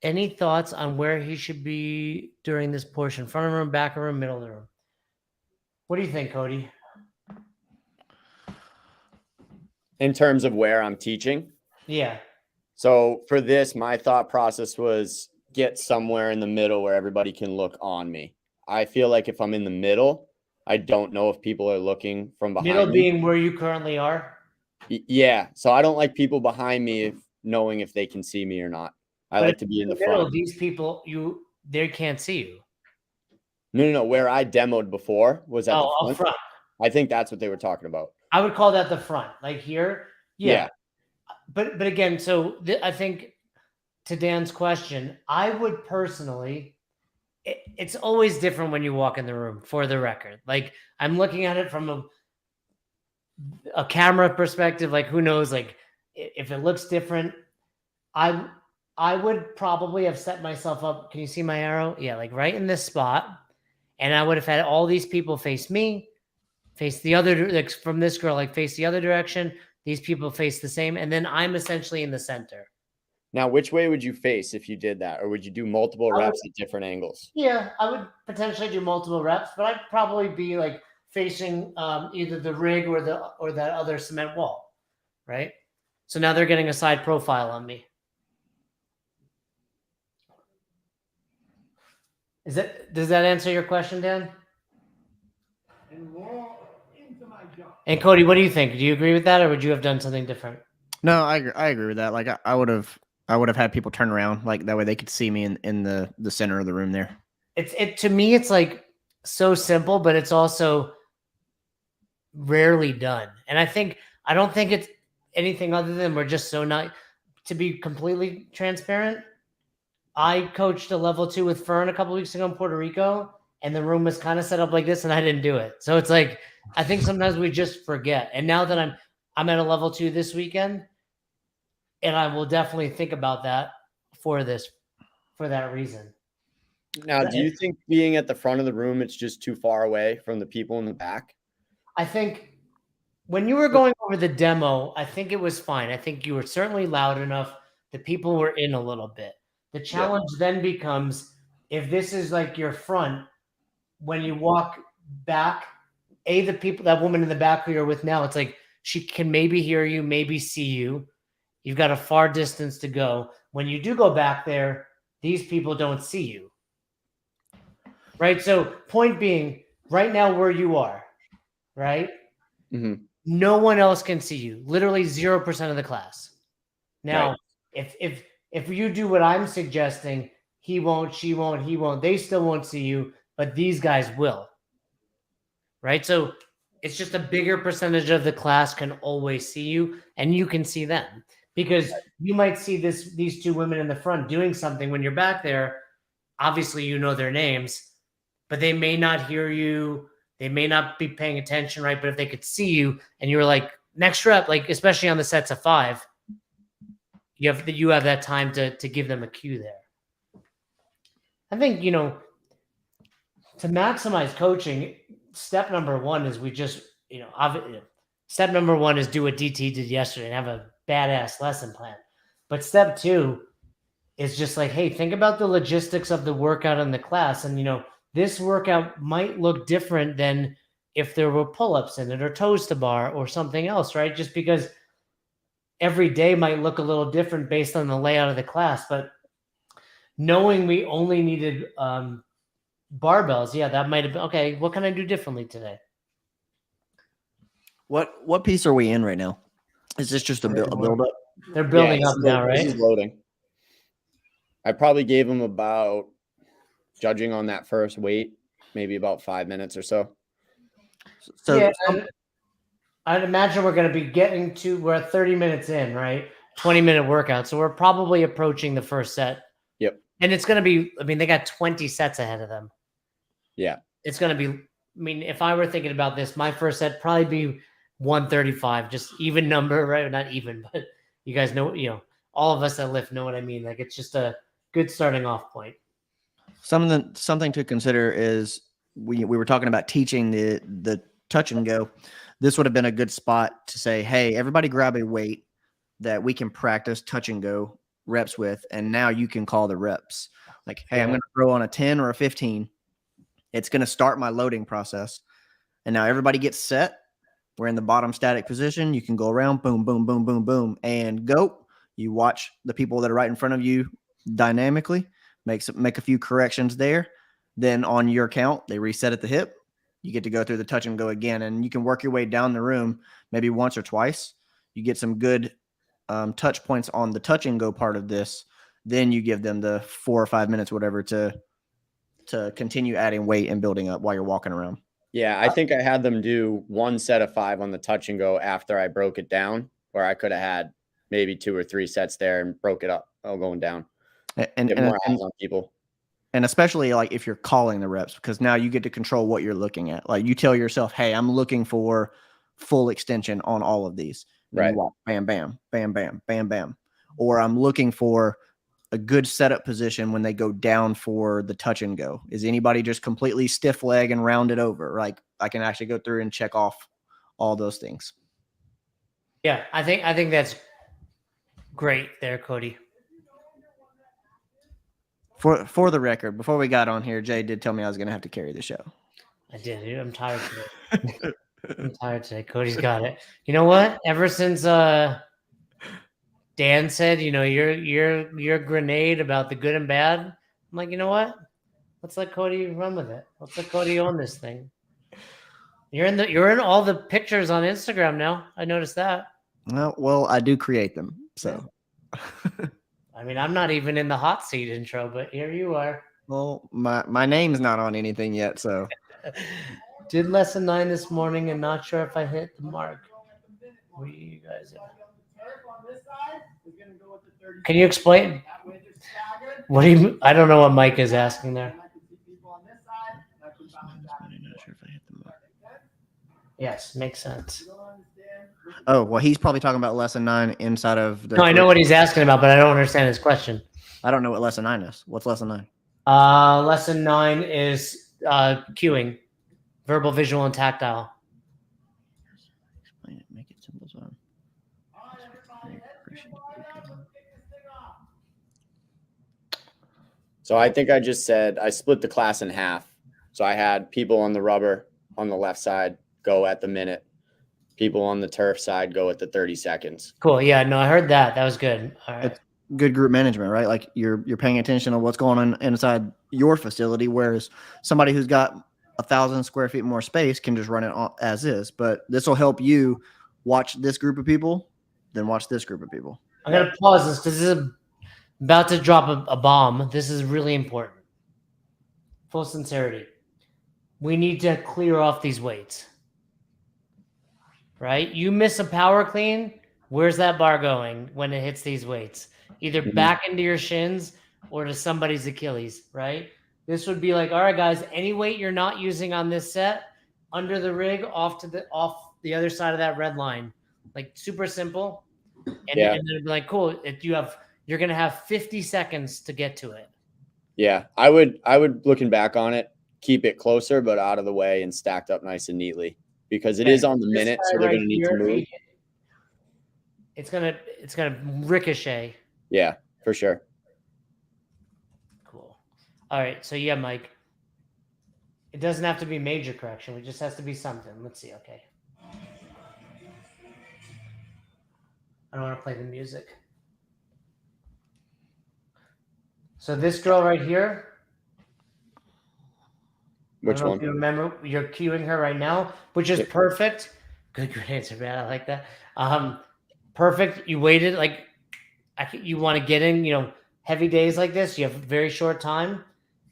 any thoughts on where he should be during this portion? Front of the room, back of the room, middle of the room. What do you think, Cody? In terms of where I'm teaching. Yeah. So for this, my thought process was get somewhere in the middle where everybody can look on me. I feel like if I'm in the middle, I don't know if people are looking from behind Middle me. being where you currently are. Yeah. So I don't like people behind me knowing if they can see me or not. I But like if to be in the middle, front. these people, they can't see you. No. Where I demoed before was at the Up front. front. I think that's what they were talking about. I would call that the front. Like here. Yeah. But again, so I think to Dan's question, I would personally, it's always different when you walk in the room, for the record. Like I'm looking at it from a camera perspective, like who knows, like if it looks different. I would probably have set myself up. Can you see my arrow? Yeah, like right in this spot. And I would have had all these people face me, face the other, like from this girl, like face the other direction. These people face the same. And then I'm essentially in the center. Now, which way would you face if you did that? Or would you do multiple reps at different angles? Yeah, I would potentially do multiple reps, but I'd probably be like facing either the rig or that other cement wall, right? So now they're getting a side profile on me. Does that answer your question, Dan? And roll into my jump. And Cody, what do you think? Do you agree with that, or would you have done something different? No, I agree with that. Like I would have had people turn around, like that way they could see me in the center of the room there. To me, it's like so simple, but it's also rarely done. And I don't think it's anything other than we're just so not, to be completely transparent. I coached a level 2 with Fern a couple weeks ago in Puerto Rico, and the room was kind of set up like this, and I didn't do it. So it's like I think sometimes we just forget. And now that I'm at a level 2 this weekend, and I will definitely think about that for that reason. Now, do you think being at the front of the room, it's just too far away from the people in the back? I think when you were going over the demo, I think it was fine. I think you were certainly loud enough. The people were in a little bit. The challenge then becomes, if this is like your front, when you walk back, that woman in the back who you're with now, it's like she can maybe hear you, maybe see you. You've got a far distance to go. When you do go back there, these people don't see you. Right? So point being, right now where you are, right? Mm-hmm. No one else can see you. Literally 0% of the class. Now, Right. if you do what I'm suggesting, he won't, she won't, he won't, they still won't see you, but these guys will. Right? So it's just a bigger percentage of the class can always see you, and you can see them. Because you might see these two women in the front doing something when you're back there. Obviously, you know their names, but they may not hear you. They may not be paying attention, right? But if they could see you and you were like, next rep, like especially on the sets of 5, you have that time to give them a cue there. I think, to maximize coaching, step number 1 is step number 1 is do what DT did yesterday and have a badass lesson plan. But step 2 is just like, hey, think about the logistics of the workout in the class. And, this workout might look different than if there were pull-ups in it or toes to bar or something else, right? Just because every day might look a little different based on the layout of the class. But knowing we only needed barbells, yeah, that might have been, okay, what can I do differently today? What piece are we in right now? Is this just a build up? They're building Yeah, up now, This right? is loading. I probably gave him about, judging on that first weight, maybe about 5 minutes or so. So yeah, I'd imagine we're going to be we're at 30 minutes in, right? 20-minute workout. So we're probably approaching the first set. Yep. And it's going to be, they got 20 sets ahead of them. Yeah. It's going to be, if I were thinking about this, my first set probably be 135, just even number, right? Not even, but you guys know, all of us that lift know what I mean. Like, it's just a good starting off point. something to consider is we were talking about teaching the touch and go. This would have been a good spot to say, hey, everybody grab a weight that we can practice touch and go reps with, and now you can call the reps. Like, hey, I'm going to throw on a 10 or a 15. It's going to start my loading process. And now everybody gets set. We're in the bottom static position. You can go around, boom, boom, boom, boom, boom, and go. You watch the people that are right in front of you dynamically, make a few corrections there. Then on your count, they reset at the hip. You get to go through the touch and go again, and you can work your way down the room maybe once or twice. You get some good touch points on the touch and go part of this. Then you give them the 4 or 5 minutes, whatever, to continue adding weight and building up while you're walking around. Yeah, I think I had them do 1 set of 5 on the touch and go after I broke it down, where I could have had maybe 2 or 3 sets there and broke it up, going down. And get more eyes on people. And especially like if you're calling the reps, because now you get to control what you're looking at. Like you tell yourself, hey, I'm looking for full extension on all of these. Then you walk, bam, bam, bam, bam, bam, bam. Or I'm looking for a good setup position when they go down for the touch and go. Is anybody just completely stiff leg and round it over? Like I can actually go through and check off all those things. Yeah, I think that's great there, Cody. For the record, before we got on here, Jay did tell me I was going to have to carry the show. I did, dude. I'm tired today. I'm tired today. Cody's got it. You know what? Ever since Dan said, your grenade about the good and bad, I'm like, you know what? Let's let Cody run with it. Let's let Cody own this thing. You're in all the pictures on Instagram now. I noticed that. Well, I do create them, so. I mean, I'm not even in the hot seat intro, but here you are. Well, my name's not on anything yet, so. Did lesson 9 this morning and not sure if I hit the mark. What are you guys at? Can you explain? What do you? I don't know what Mike is asking there. Yes, makes sense. Oh, well, he's probably talking about lesson 9 inside of the. No, I know what he's asking about, but I don't understand his question. I don't know what lesson 9 is. What's lesson 9? Lesson 9 is cueing, verbal, visual, and tactile. Explain it. Make it simple. So I think I just said I split the class in half. So I had people on the rubber on the left side go at the minute. People on the turf side go at the 30 seconds. Cool. Yeah, no, I heard that. That was good. All right. It's good group management, right? Like you're paying attention to what's going on inside your facility, whereas somebody who's got 1,000 square feet more space can just run it as is. But this will help you watch this group of people, then watch this group of people. I'm going to pause this because this is about to drop a bomb. This is really important. Full sincerity. We need to clear off these weights. Right? You miss a power clean, where's that bar going when it hits these weights? Either back into your shins or to somebody's Achilles, right? This would be like, all right, guys, any weight you're not using on this set, under the rig, off the other side of that red line. Like super simple. And then it'd be like, cool, you're gonna have 50 seconds to get to it. Yeah, I would looking back on it, keep it closer but out of the way and stacked up nice and neatly. Because it is on the minute, so they're going to need to move. it's gonna ricochet. Yeah, for sure. Cool. All right. So yeah, Mike. It doesn't have to be major correction. It just has to be something. Let's see. Okay. I don't want to play the music. So this girl right here. Which I don't know one? if you remember, you're cueing her right now, which is perfect. Good answer, man. I like that. Perfect. You waited like you want to get in. Heavy days like this, you have very short time.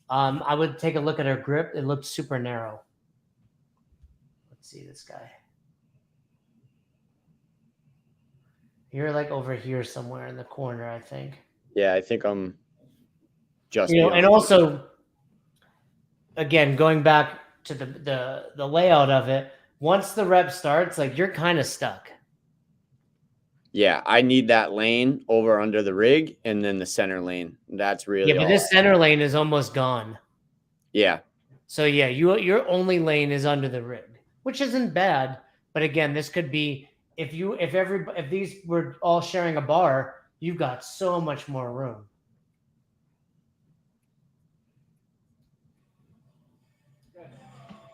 I would take a look at her grip. It looked super narrow. Let's see this guy. You're like over here somewhere in the corner, I think. Yeah, I think I'm just. And also, again, going back to the layout of it, once the rep starts, like you're kind of stuck. Yeah, I need that lane over under the rig and then the center lane. That's really but this center lane is almost gone. Yeah. So yeah, your only lane is under the rig, which isn't bad. But again, this could be if these were all sharing a bar, you've got so much more room. Good.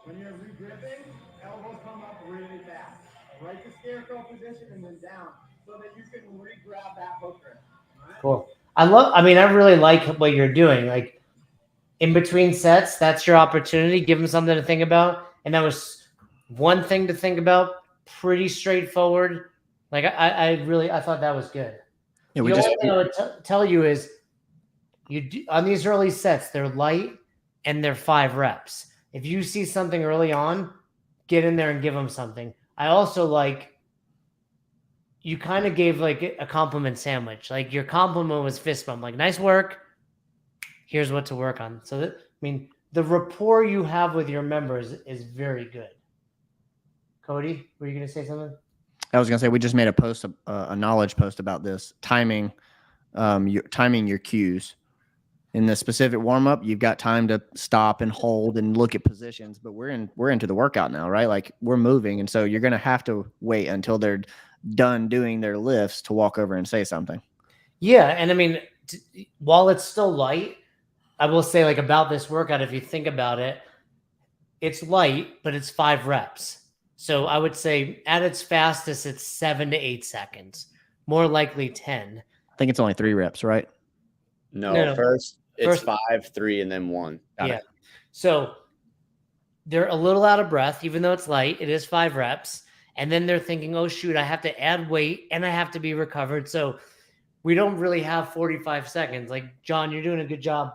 When you're regripping, elbows come up really fast. Right to scarecrow position and then down so that you can re-grab that hooker. Right? Cool. I really like what you're doing. Like in between sets, that's your opportunity. Give them something to think about. And that was one thing to think about. Pretty straightforward. Like I thought that was good. Yeah, The only thing I would tell you is on these early sets, they're light and they're 5 reps. If you see something early on, get in there and give them something. I also like you kind of gave like a compliment sandwich. Like your compliment was fist bump. Like nice work. Here's what to work on. So the rapport you have with your members is very good. Cody, were you going to say something? I was going to say we just made a post, a knowledge post about this timing your cues. In the specific warm up, you've got time to stop and hold and look at positions, but we're into the workout now, right? Like we're moving, and so you're going to have to wait until they're done doing their lifts to walk over and say something. Yeah, and while it's still light, I will say like about this workout, if you think about it, it's light, but it's 5 reps. So I would say at its fastest, it's 7 to 8 seconds, more likely 10. I think it's only 3 reps, right? No. First it's 5, 3, and then 1. Got it. So they're a little out of breath, even though it's light. It is 5 reps. And then they're thinking, oh, shoot, I have to add weight and I have to be recovered. So we don't really have 45 seconds. Like, John, you're doing a good job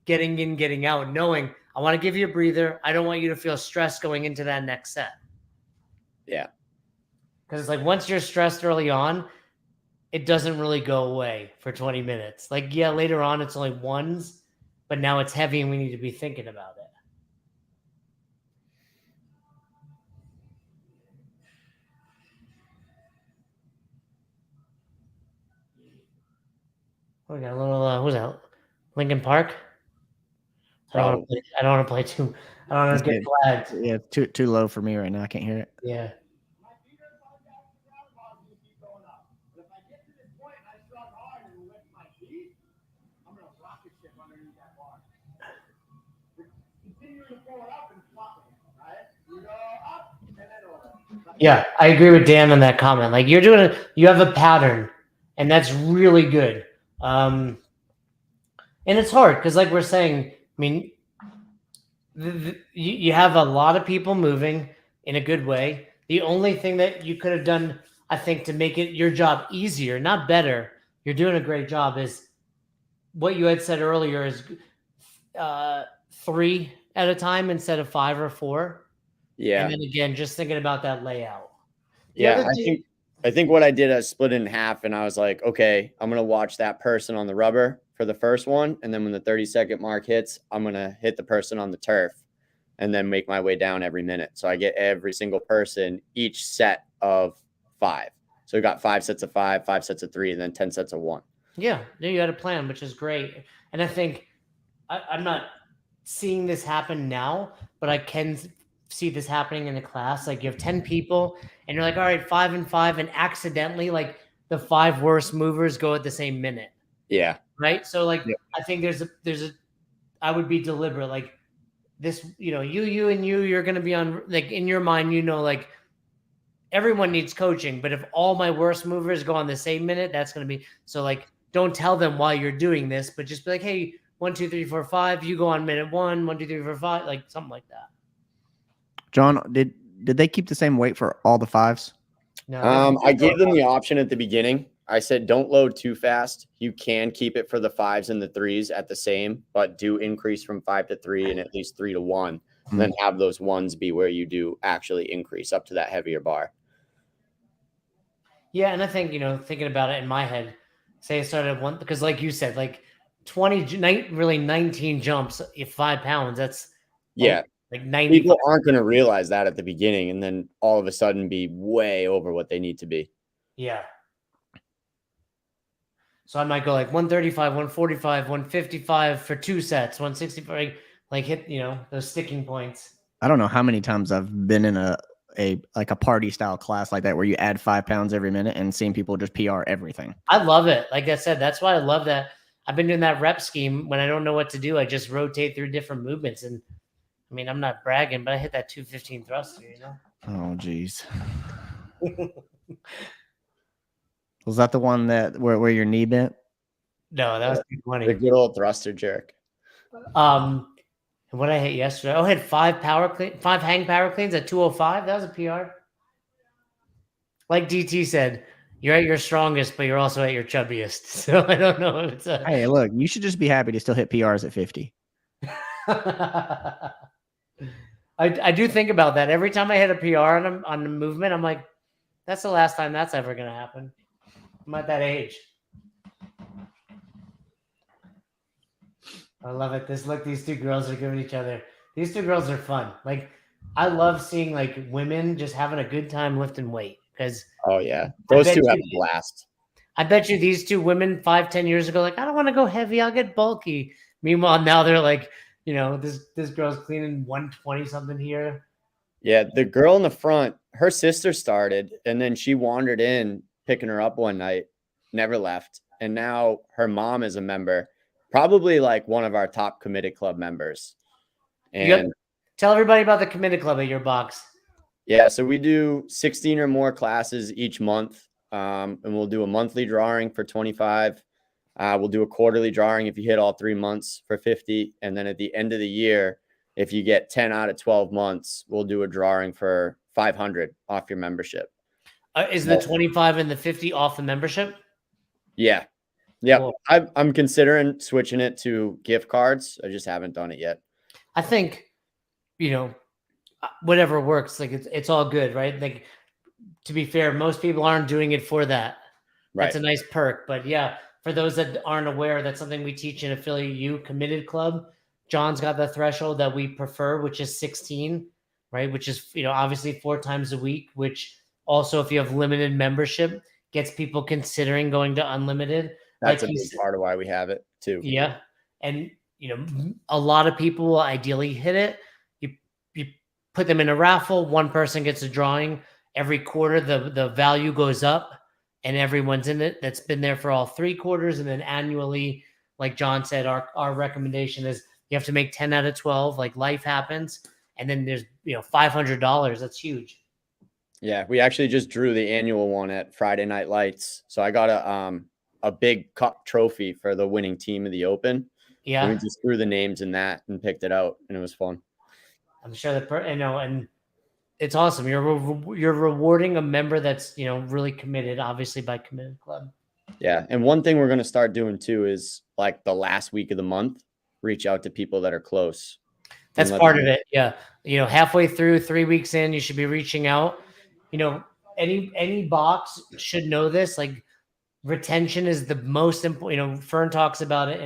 getting in, getting out, knowing I want to give you a breather. I don't want you to feel stressed going into that next set. Yeah. Because it's like once you're stressed early on, it doesn't really go away for 20 minutes. Like, yeah, later on it's only ones, but now it's heavy and we need to be thinking about it. We got a little, who's that? Lincoln Park? I don't want to play too. I don't want to get flagged. Yeah, too low for me right now. I can't hear it. Yeah. My feet are going down to the ground, I'm going to keep going up. But if I get to this point and I struggle hard and lift my feet, I'm going to rocket ship underneath that bar. Continue to pull it up and flop it, right? You go up and then over. Yeah, I agree with Dan on that comment. Like you have a pattern, and that's really good. And it's hard because, like we're saying, you have a lot of people moving in a good way. The only thing that you could have done, I think, to make it your job easier, not better, you're doing a great job, is what you had said earlier is 3 at a time instead of 5 or 4. Yeah. And then again, just thinking about that layout. I think what I did, I split it in half and I was like, okay, I'm going to watch that person on the rubber for the first one. And then when the 30-second mark hits, I'm going to hit the person on the turf and then make my way down every minute. So I get every single person each set of 5. So we got 5 sets of 5, 5 sets of 3, and then 10 sets of 1. Yeah, you had a plan, which is great. And I think I'm not seeing this happen now, but I can see this happening in the class. Like you have 10 people and you're like, all right, 5 and 5, and accidentally like the 5 worst movers go at the same minute. Yeah. Right. So like, Yeah. I think there's a, I would be deliberate. Like this, you're going to be on, like, in your mind, like everyone needs coaching, but if all my worst movers go on the same minute, that's going to be, so like, don't tell them why you're doing this, but just be like, hey, 1, 2, 3, 4, 5, you go on minute 1, 1, 2, 3, 4, 5, like something like that. John, did they keep the same weight for all the 5s? No, I gave them the option at the beginning. I said, don't load too fast. You can keep it for the 5s and the 3s at the same, but do increase from 5 to 3 and at least 3 to 1. And then have those 1s be where you do actually increase up to that heavier bar. Yeah, and I think, thinking about it in my head, say I started one, because like you said, like 19 jumps, if 5 pounds, that's like 90. People aren't going to realize that at the beginning and then all of a sudden be way over what they need to be. Yeah. So I might go like 135, 145, 155 for 2 sets, 165, like hit, those sticking points. I don't know how many times I've been in a party style class like that where you add 5 pounds every minute and seeing people just PR everything. I love it. Like I said, that's why I love that. I've been doing that rep scheme. When I don't know what to do, I just rotate through different movements. And I mean, I'm not bragging, but I hit that 215 thruster, Oh, geez. Was that the one where your knee bent? No, that was 220. The good old thruster jerk. And what I hit yesterday, I had 5 hang power cleans at 205. That was a PR. Like DT said, you're at your strongest, but you're also at your chubbiest. So I don't know if it's a. Hey, look, you should just be happy to still hit PRs at 50. I do think about that every time I hit a PR on the movement. I'm like, that's the last time that's ever gonna happen. I'm at that age. I love it. These 2 girls are giving each other. These 2 girls are fun. Like, I love seeing like women just having a good time lifting weight because. Oh yeah, those 2 have a blast. I bet you these 2 women 5-10 years ago, like, I don't want to go heavy, I'll get bulky. Meanwhile, now they're like, this girl's cleaning 120 something here. Yeah, the girl in the front, her sister started, and then she wandered in, picking her up one night, never left, and now her mom is a member, probably like one of our top committed club members. And tell everybody about the committed club at your box. Yeah, so we do 16 or more classes each month, and we'll do a monthly drawing for 25. We'll do a quarterly drawing if you hit all 3 months for 50. And then at the end of the year, if you get 10 out of 12 months, we'll do a drawing for 500 off your membership. Is the 25 and the 50 off the membership? Yeah. Yeah. Cool. I'm considering switching it to gift cards. I just haven't done it yet. I think, whatever works, like it's all good, right? Like, to be fair, most people aren't doing it for that. Right. That's a nice perk. But yeah, for those that aren't aware, that's something we teach in Affiliate U Committed Club. John's got the threshold that we prefer, which is 16, right? Which is, obviously 4 times a week, which also, if you have limited membership, gets people considering going to unlimited. That's like a big part of why we have it too. Yeah. And, a lot of people will ideally hit it. You put them in a raffle. One person gets a drawing. Every quarter, the value goes up and everyone's in it that's been there for all 3 quarters. And then annually, like John said, our recommendation is you have to make 10 out of 12, like life happens. And then there's, $500. That's huge. Yeah. We actually just drew the annual one at Friday Night Lights. So I got a big cup trophy for the winning team of the Open. Yeah. And we just threw the names in that and picked it out, and it was fun. I'm sure and it's awesome. You're rewarding a member that's, really committed, obviously by Committed Club. Yeah. And one thing we're going to start doing too is like the last week of the month, reach out to people that are close. That's part of it. Yeah. Halfway through, 3 weeks in, you should be reaching out. Any box should know this. Like, retention is the most important. Fern talks about it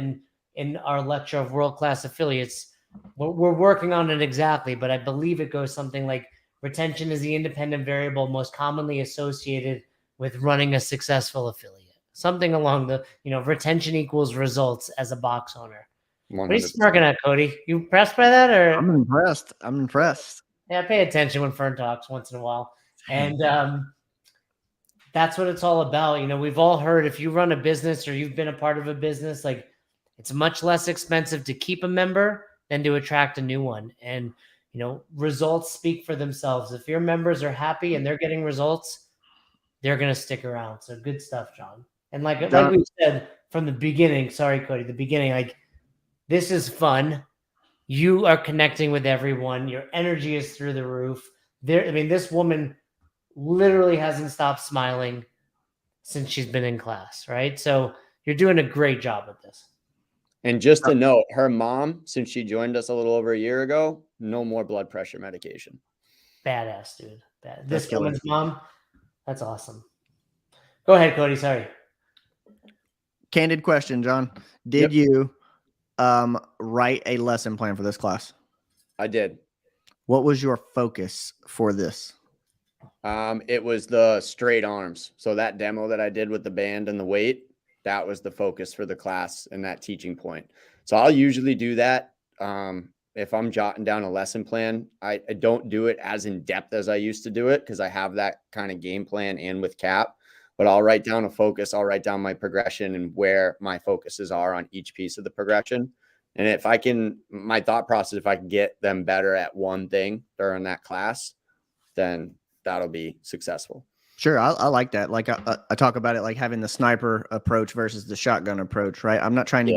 in our lecture of world-class affiliates. We're working on it exactly, but I believe it goes something like retention is the independent variable most commonly associated with running a successful affiliate. Something along the, retention equals results as a box owner. 100%. What are you smirking at, Cody? You impressed by that, or? I'm impressed. Yeah, pay attention when Fern talks once in a while. And that's what it's all about. You know, we've all heard if you run a business or you've been a part of a business, like it's much less expensive to keep a member than to attract a new one. And, you know, results speak for themselves. If your members are happy and they're getting results, they're going to stick around. So good stuff, John. And like we said from the beginning, sorry, Cody, the beginning, like this is fun. You are connecting with everyone. Your energy is through the roof. This woman literally hasn't stopped smiling since she's been in class, right? So you're doing a great job with this. And just to note, her mom, since she joined us a little over a year ago, no more blood pressure medication. Badass, dude. This woman's mom, that's awesome. Go ahead, Cody. Sorry. Candid question, John. Did you write a lesson plan for this class? I did. What was your focus for this? It was the straight arms. So that demo that I did with the band and the weight, that was the focus for the class and that teaching point. So I'll usually do that. If I'm jotting down a lesson plan, I don't do it as in depth as I used to do it because I have that kind of game plan and with Cap, but I'll write down a focus. I'll write down my progression and where my focuses are on each piece of the progression. And if I can, my thought process, if I can get them better at one thing during that class, then that'll be successful. Sure. I like that. Like I talk about it, like having the sniper approach versus the shotgun approach, right? I'm not trying to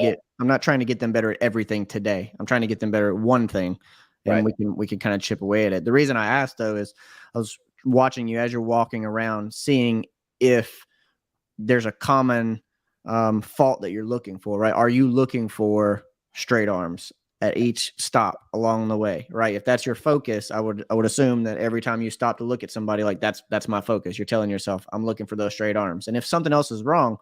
get them better at everything today. I'm trying to get them better at one thing, and we can kind of chip away at it. The reason I asked though is I was watching you as you're walking around, seeing if there's a common fault that you're looking for, right? Are you looking for straight arms at each stop along the way, right? If that's your focus, I would assume that every time you stop to look at somebody, like that's my focus. You're telling yourself, I'm looking for those straight arms. And if something else is wrong,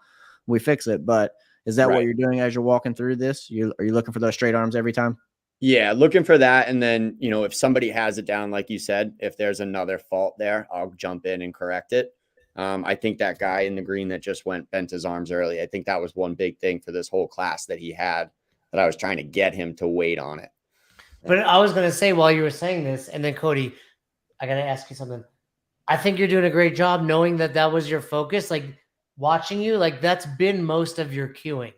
we fix it. But is that what you're doing as you're walking through this? Are you looking for those straight arms every time? Yeah, looking for that. And then, you know, if somebody has it down, like you said, if there's another fault there, I'll jump in and correct it. I think that guy in the green that just bent his arms early, I think that was one big thing for this whole class that he had, that I was trying to get him to wait on it. But I was going to say, while you were saying this, and then Cody, I got to ask you something. I think you're doing a great job knowing that was your focus. Like watching you, like that's been most of your cueing,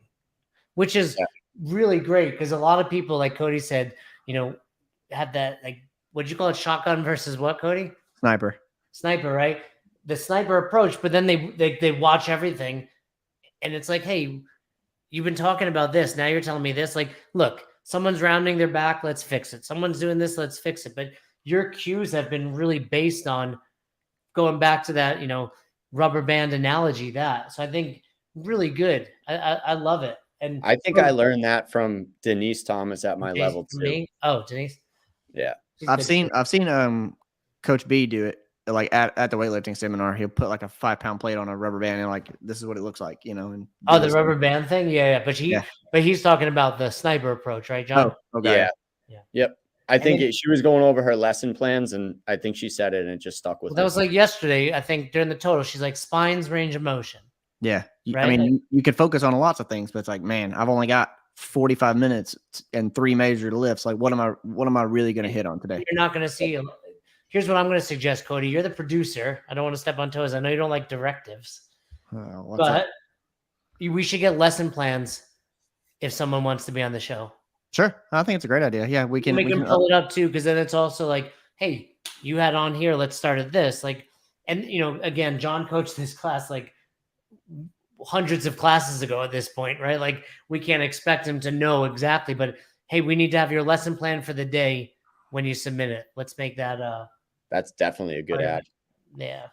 which is really great. Because a lot of people, like Cody said, you know, have that, like, what'd you call it? Shotgun versus what, Cody? Sniper, right? The sniper approach, but then they watch everything. And it's like, hey, you've been talking about this. Now you're telling me this. Like, look, someone's rounding their back. Let's fix it. Someone's doing this. Let's fix it. But your cues have been really based on going back to that, you know, rubber band analogy. So I think really good. I love it. And I think I learned that from Denise Thomas at my level too. Me? Oh, Denise. Yeah. I've seen Coach B do it. Like at the weightlifting seminar, he'll put like a 5-pound plate on a rubber band and like, this is what it looks like, you know. And the rubber band thing. Yeah. But he's talking about the sniper approach, right, John? Oh, okay. Yeah. Yep. I think she was going over her lesson plans and I think she said it and it just stuck with her. That was like yesterday, I think during the total, she's like spines, range of motion. Yeah. Right? I mean, you could focus on lots of things, but it's like, man, I've only got 45 minutes and 3 measured lifts. Like, what am I really going to hit on today? You're not going to see. Here's what I'm going to suggest, Cody. You're the producer. I don't want to step on toes. I know you don't like directives, but we should get lesson plans if someone wants to be on the show. Sure. I think it's a great idea. Yeah, we can pull it up too, because then it's also like, hey, you had on here, let's start at this. Like, and you know, again, John coached this class like hundreds of classes ago at this point, right? Like we can't expect him to know exactly, but hey, we need to have your lesson plan for the day when you submit it. Let's make that that's definitely a good ad. Yeah.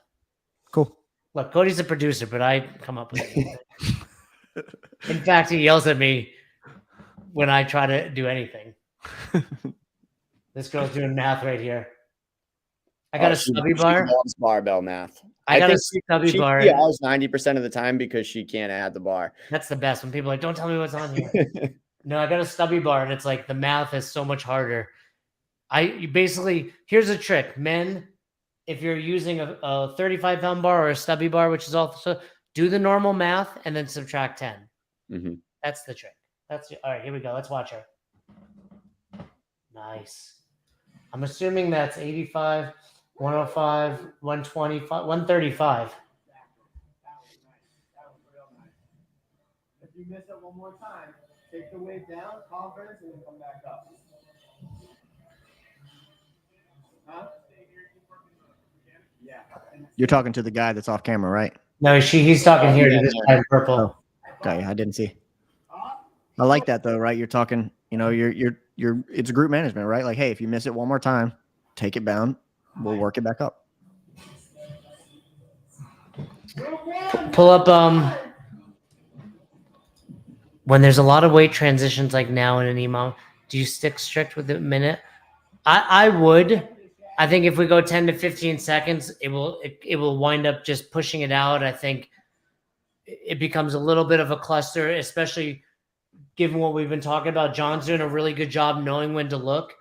Cool. Look, Cody's a producer, but I come up with it. In fact, he yells at me when I try to do anything. This girl's doing math right here. I got a stubby bar. She loves barbell math. I got a stubby bar. She yells 90% of the time because she can't add the bar. That's the best when people are like, don't tell me what's on here. No, I got a stubby bar, and it's like the math is so much harder. Here's a trick. Men, if you're using a 35-pound bar or a stubby bar, which is also, do the normal math and then subtract 10. Mm-hmm. That's the trick. All right, here we go. Let's watch her. Nice. I'm assuming that's 85. 105, 125, 135. If you miss it one more time, take the weight down, conference, and then come back up. Huh? Yeah. You're talking to the guy that's off camera, right? No, he's talking here to yeah, this yeah. guy in purple. Oh, okay. I didn't see. I like that though, right? You're talking, it's group management, right? Like, hey, if you miss it one more time, take it down. We'll work it back up. Pull up when there's a lot of weight transitions like now in an EMOM, do you stick strict with the minute? I would. I think if we go 10 to 15 seconds, it will wind up just pushing it out. I think it becomes a little bit of a cluster, especially given what we've been talking about. John's doing a really good job knowing when to look.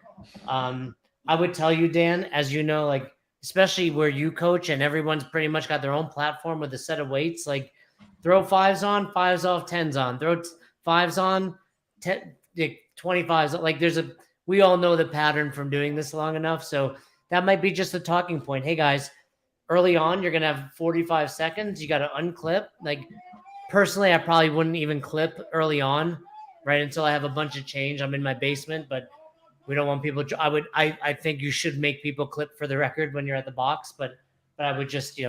I would tell you, Dan, as you know, like especially where you coach and everyone's pretty much got their own platform with a set of weights, like throw 5s on, 5s off, 10s on, throw 5s on, 25s. Like we all know the pattern from doing this long enough. So that might be just a talking point. Hey guys, early on, you're going to have 45 seconds. You got to unclip. Like personally, I probably wouldn't even clip early on, right? Until I have a bunch of change. I'm in my basement, but we don't want people. I think you should make people clip for the record when you're at the box, but I would just,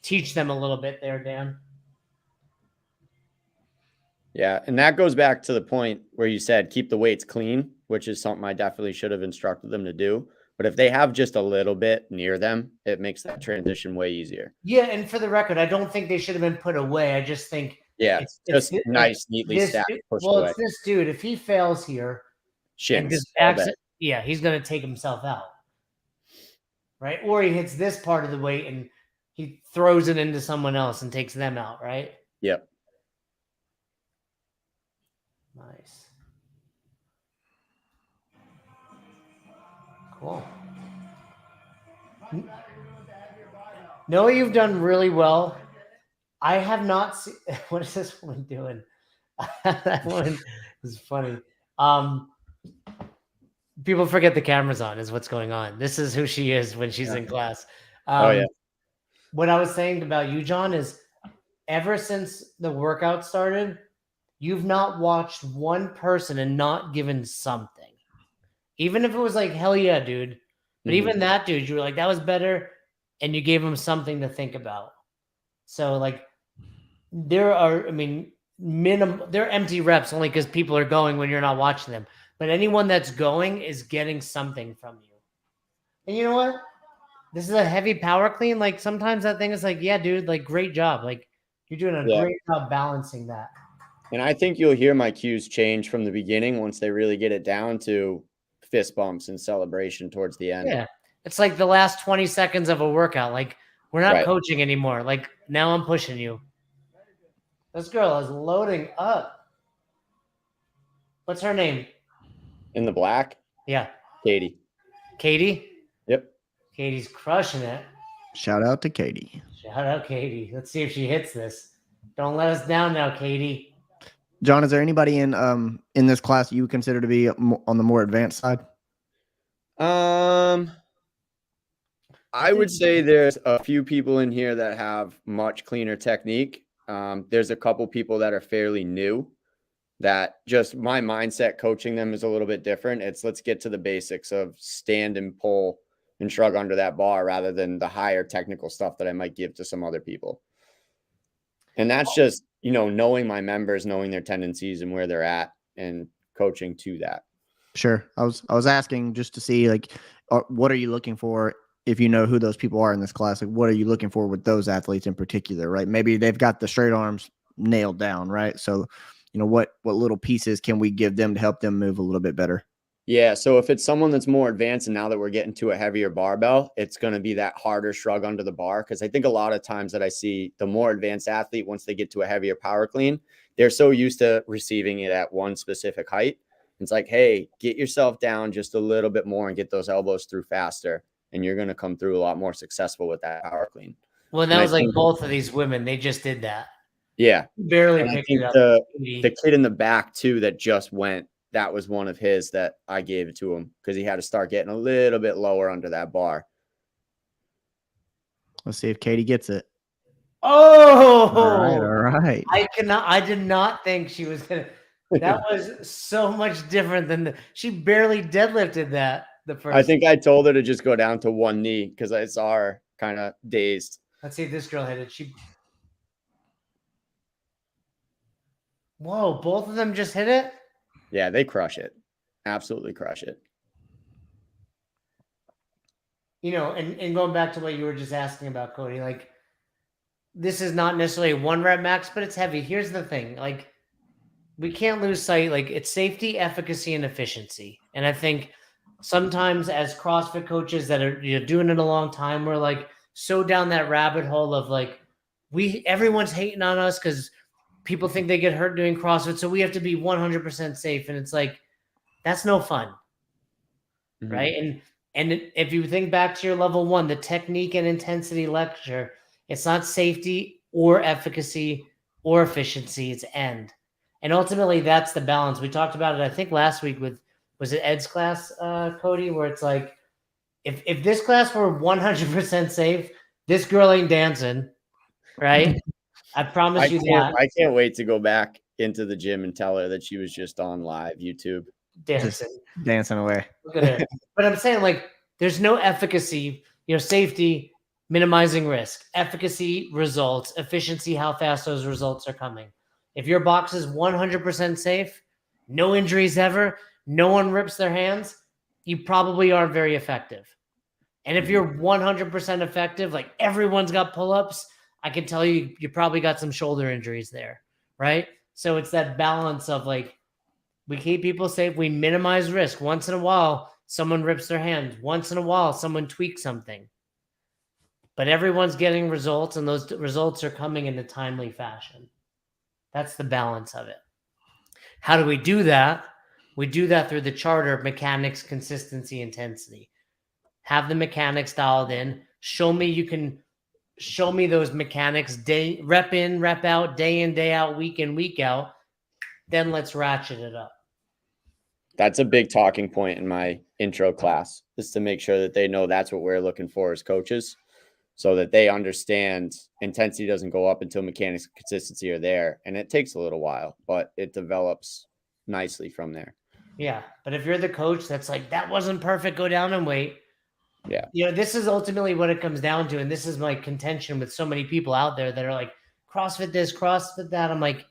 teach them a little bit there, Dan. Yeah, and that goes back to the point where you said keep the weights clean, which is something I definitely should have instructed them to do. But if they have just a little bit near them, it makes that transition way easier. Yeah, and for the record, I don't think they should have been put away. I just think it's just nice, neatly stacked. Well, it's this dude. If he fails here, shins. Yeah, he's going to take himself out, right? Or he hits this part of the weight and he throws it into someone else and takes them out, right? Yep. Nice. Cool. Noah, you've done really well. I have not seen. What is this woman doing? That woman is funny. People forget the camera's on is what's going on. This is who she is when she's in class. What I was saying about you, John, is ever since the workout started, you've not watched one person and not given something. Even if it was like, hell yeah, dude. But even that dude, you were like, that was better. And you gave him something to think about. So like there are empty reps only because people are going when you're not watching them. But anyone that's going is getting something from you. And you know what? This is a heavy power clean. Like sometimes that thing is like, yeah, dude, like great job. Like you're doing a great job balancing that. And I think you'll hear my cues change from the beginning once they really get it down to fist bumps and celebration towards the end. Yeah. It's like the last 20 seconds of a workout. Like we're not coaching anymore. Like now I'm pushing you. This girl is loading up. What's her name? In the black? Yeah. Katie. Katie? Yep. Katie's crushing it. Shout out to Katie. Shout out Katie. Let's see if she hits this. Don't let us down now, Katie. John, is there anybody in this class you would consider to be on the more advanced side? I would say there's a few people in here that have much cleaner technique. There's a couple people that are fairly new that just my mindset coaching them is a little bit different. It's let's get to the basics of stand and pull and shrug under that bar rather than the higher technical stuff that I might give to some other people. And that's just, knowing my members, knowing their tendencies and where they're at and coaching to that. Sure. I was asking just to see like, what are you looking for if you know who those people are in this class? Like, what are you looking for with those athletes in particular, right? Maybe they've got the straight arms nailed down, right? So, what little pieces can we give them to help them move a little bit better? Yeah. So if it's someone that's more advanced and now that we're getting to a heavier barbell, it's going to be that harder shrug under the bar. Cause I think a lot of times that I see the more advanced athlete, once they get to a heavier power clean, they're so used to receiving it at one specific height. It's like, hey, get yourself down just a little bit more and get those elbows through faster. And you're going to come through a lot more successful with that power clean. Well, that was like both of these women. They just did that. Yeah. Barely picked it up. The kid in the back too, that just went, that was one of his that I gave it to him because he had to start getting a little bit lower under that bar. Let's see if Katie gets it. Oh, All right. I did not think she was gonna. That was so much different than she barely deadlifted that the first. I think I told her to just go down to one knee because I saw her kind of dazed. Let's see if this girl hit it. Whoa, both of them just hit it? Yeah, they crush it. Absolutely crush it. You know, and going back to what you were just asking about, Cody, like this is not necessarily a 1 rep max, but it's heavy. Here's the thing, like we can't lose sight, like it's safety, efficacy, and efficiency. And I think sometimes as CrossFit coaches that are doing it a long time, we're like so down that rabbit hole of like everyone's hating on us because people think they get hurt doing CrossFit, so we have to be 100% safe. And it's like that's no fun, right? And if you think back to your level 1, the technique and intensity lecture, it's not safety or efficacy or efficiency, it's end. And ultimately, that's the balance. We talked about it, I think, last week was it Ed's class, Cody, where it's like, if this class were 100% safe, this girl ain't dancing, right? I promise you that. I can't wait to go back into the gym and tell her that she was just on live YouTube. Just dancing away. Look at her. But I'm saying, like, there's no efficacy, safety, minimizing risk, efficacy, results, efficiency, how fast those results are coming. If your box is 100% safe, no injuries ever, no one rips their hands, you probably aren't very effective. And if you're 100% effective, like everyone's got pull-ups, I can tell you, you probably got some shoulder injuries there, right? So it's that balance of like, we keep people safe, we minimize risk. Once in a while, someone rips their hand. Once in a while, someone tweaks something. But everyone's getting results, and those results are coming in a timely fashion. That's the balance of it. How do we do that? We do that through the charter of mechanics, consistency, intensity. Have the mechanics dialed in. Show me those mechanics rep in, rep out, day in, day out, week in, week out. Then let's ratchet it up. That's a big talking point in my intro class, is to make sure that they know that's what we're looking for as coaches, so that they understand intensity doesn't go up until mechanics and consistency are there. And it takes a little while, but it develops nicely from there. Yeah. But if you're the coach that's like, that wasn't perfect, go down and wait. Yeah. This is ultimately what it comes down to. And this is my contention with so many people out there that are like, CrossFit this, CrossFit that. I'm like,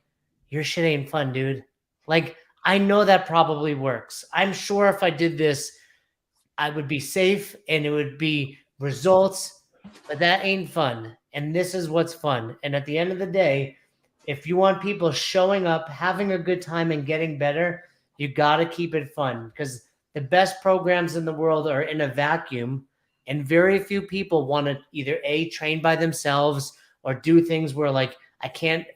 your shit ain't fun, dude. Like, I know that probably works. I'm sure if I did this, I would be safe and it would be results, but that ain't fun. And this is what's fun. And at the end of the day, if you want people showing up, having a good time and getting better, you got to keep it fun, because the best programs in the world are in a vacuum, and very few people want to either train by themselves or do things where like, I can't,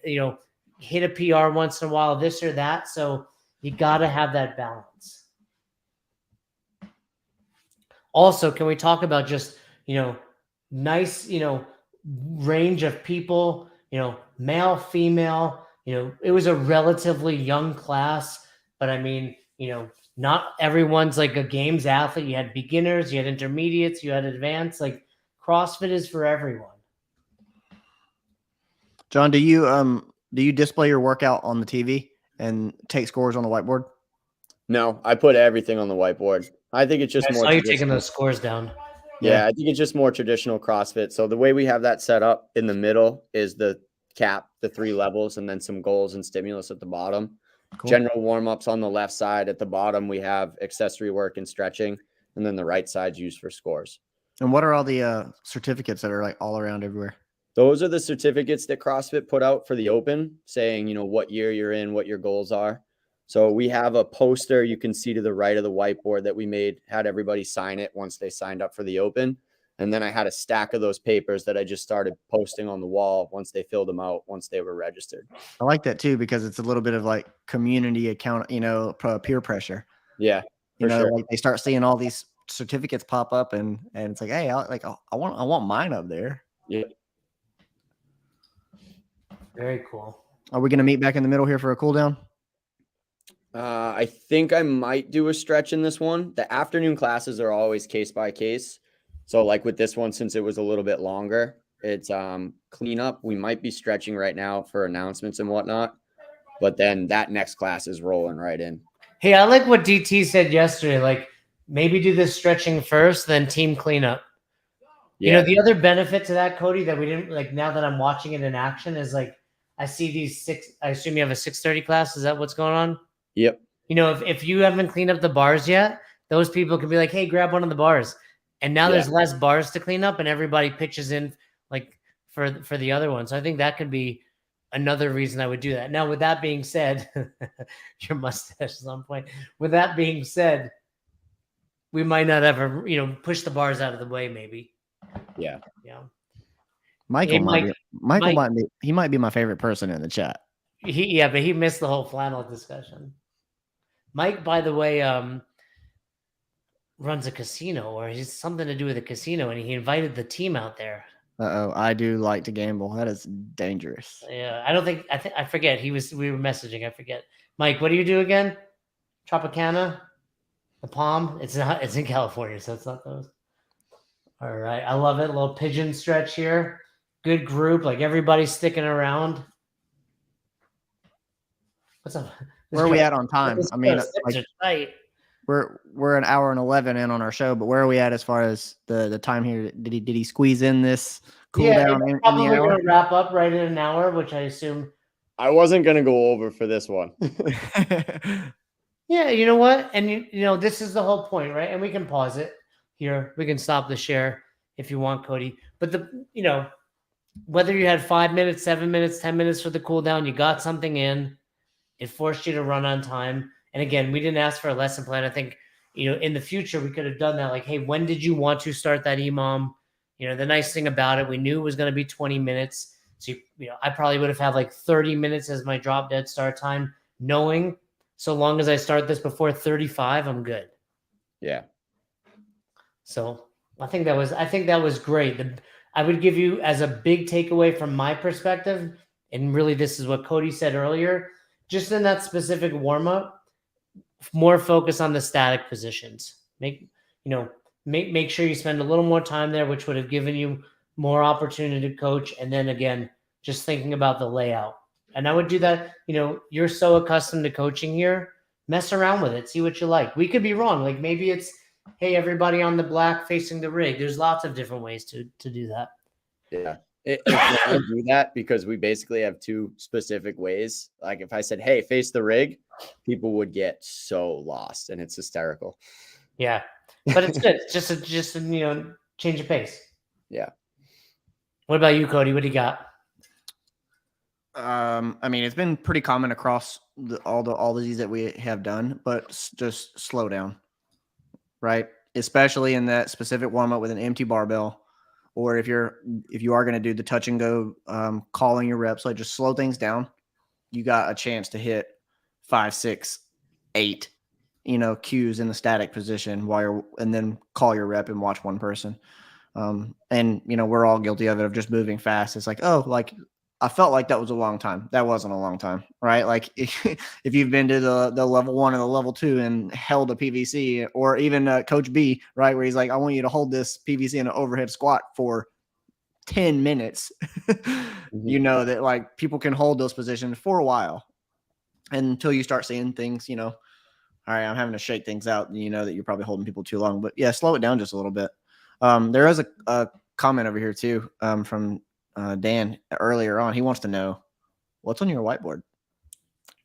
hit a PR once in a while, this or that. So you got to have that balance. Also, can we talk about just, nice, range of people, male, female, it was a relatively young class, but I mean, not everyone's like a games athlete. You had beginners, you had intermediates, you had advanced. Like CrossFit is for everyone. John, do you display your workout on the TV and take scores on the whiteboard? No, I put everything on the whiteboard. I think it's just I more. saw you taking those scores down. Yeah, I think it's just more traditional CrossFit. So the way we have that set up, in the middle is the cap, the 3 levels, and then some goals and stimulus at the bottom. Cool. General warm-ups on the left side. At the bottom, we have accessory work and stretching, and then the right side's used for scores. And what are all the certificates that are like all around everywhere? Those are the certificates that CrossFit put out for the Open, saying, what year you're in, what your goals are. So we have a poster you can see to the right of the whiteboard that we made, had everybody sign it once they signed up for the Open. And then I had a stack of those papers that I just started posting on the wall once they filled them out, once they were registered. I like that too, because it's a little bit of like community account, peer pressure. Yeah. Sure. Like they start seeing all these certificates pop up and it's like, hey, I want mine up there. Yeah. Very cool. Are we going to meet back in the middle here for a cool down? I think I might do a stretch in this one. The afternoon classes are always case by case. So like with this one, since it was a little bit longer, It's cleanup. We might be stretching right now for announcements and whatnot, but then that next class is rolling right in. Hey, I like what DT said yesterday. Like maybe do this stretching first, then team cleanup. You know, the other benefit to that, Cody, that we didn't like now that I'm watching it in action is like I see these I assume you have a 6:30 class. Is that what's going on? Yep. You know, if you haven't cleaned up the bars yet, those people can be like, hey, grab one of the bars. And now there's less bars to clean up and everybody pitches in like for the other one. So I think that could be another reason I would do that. Now, with that being said, your mustache is on point. With that being said, we might not ever, push the bars out of the way, maybe. Yeah. Yeah. Michael might be my favorite person in the chat. But he missed the whole flannel discussion. Mike, by the way, runs a casino, or he's something to do with a casino, and he invited the team out there. I do like to gamble. That is dangerous. Yeah, I forget. We were messaging. I forget. Mike, what do you do again? Tropicana, the Palm. It's in California, so it's not those. All right, I love it. A little pigeon stretch here. Good group, like everybody's sticking around. What's up? Where are we at on time? I mean, like, we're an hour and 11 in on our show, but where are we at as far as the time here? Did he squeeze in this cool down in the hour? We're gonna wrap up right in an hour, which I assume. I wasn't gonna go over for this one. Yeah, you know what? And this is the whole point, right? And we can pause it here. We can stop the share if you want, Cody. But whether you had 5 minutes, 7 minutes, 10 minutes for the cool down, you got something in. It forced you to run on time. And again, we didn't ask for a lesson plan. I think, in the future, we could have done that. Like, hey, when did you want to start that EMOM? The nice thing about it, we knew it was going to be 20 minutes. So, I probably would have had like 30 minutes as my drop dead start time, knowing so long as I start this before 35, I'm good. Yeah. So I think that was great. I would give you as a big takeaway from my perspective, and really this is what Cody said earlier, just in that specific warm-up, more focus on the static positions. Make sure you spend a little more time there, which would have given you more opportunity to coach. And then again, just thinking about the layout. And I would do that. You're so accustomed to coaching here, mess around with it, see what you like. We could be wrong. Like maybe it's, hey, everybody on the black facing the rig. There's lots of different ways to do that. Yeah. I do that because we basically have two specific ways. Like if I said, hey, face the rig, people would get so lost and it's hysterical. Yeah. But it's good. just a change of pace. Yeah. What about you, Cody? What do you got? I mean, it's been pretty common across all these that we have done, but just slow down, right? Especially in that specific warm up with an empty barbell, or if you are going to do the touch and go, calling your reps, like just slow things down. You got a chance to hit 5, 6, 8, cues in the static position and then call your rep and watch one person. And we're all guilty of it, of just moving fast. It's like, oh, like I felt like that was a long time. That wasn't a long time, right? Like if you've been to the level 1 and the level 2 and held a PVC, or even Coach B, right, where he's like, I want you to hold this PVC in an overhead squat for 10 minutes. You know that like people can hold those positions for a while until you start seeing things, all right, I'm having to shake things out. You know that you're probably holding people too long, but yeah, slow it down just a little bit. There is a comment over here too, from Dan earlier on. He wants to know what's on your whiteboard.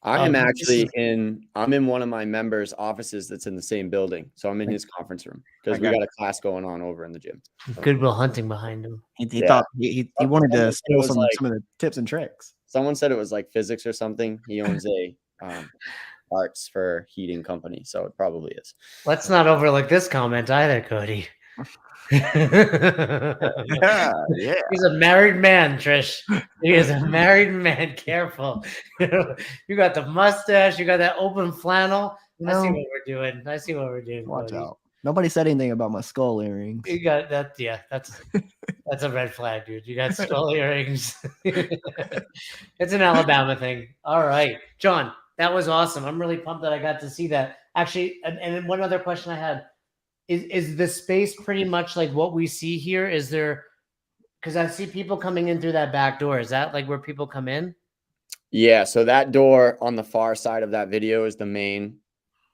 I'm in one of my members' offices that's in the same building. So I'm in his conference room because we got a class going on over in the gym. Goodwill Hunting behind him. He thought he wanted to steal some of the tips and tricks. Someone said it was like physics or something. He owns a parts for heating company, so it probably is. Let's not overlook this comment either, Cody. Yeah. He's a married man, Trish. He is a married man. Careful. You got the mustache, you got that open flannel. I see what we're doing. Watch Cody. out. Nobody said anything about my skull earrings. You got that. Yeah, that's a red flag, dude. You got skull earrings. It's an Alabama thing. All right, John, that was awesome. I'm really pumped that I got to see that. Actually, and one other question I had. Is the space pretty much like what we see here? Is there, Because I see people coming in through that back door. Is that like where people come in? Yeah, so that door on the far side of that video is the main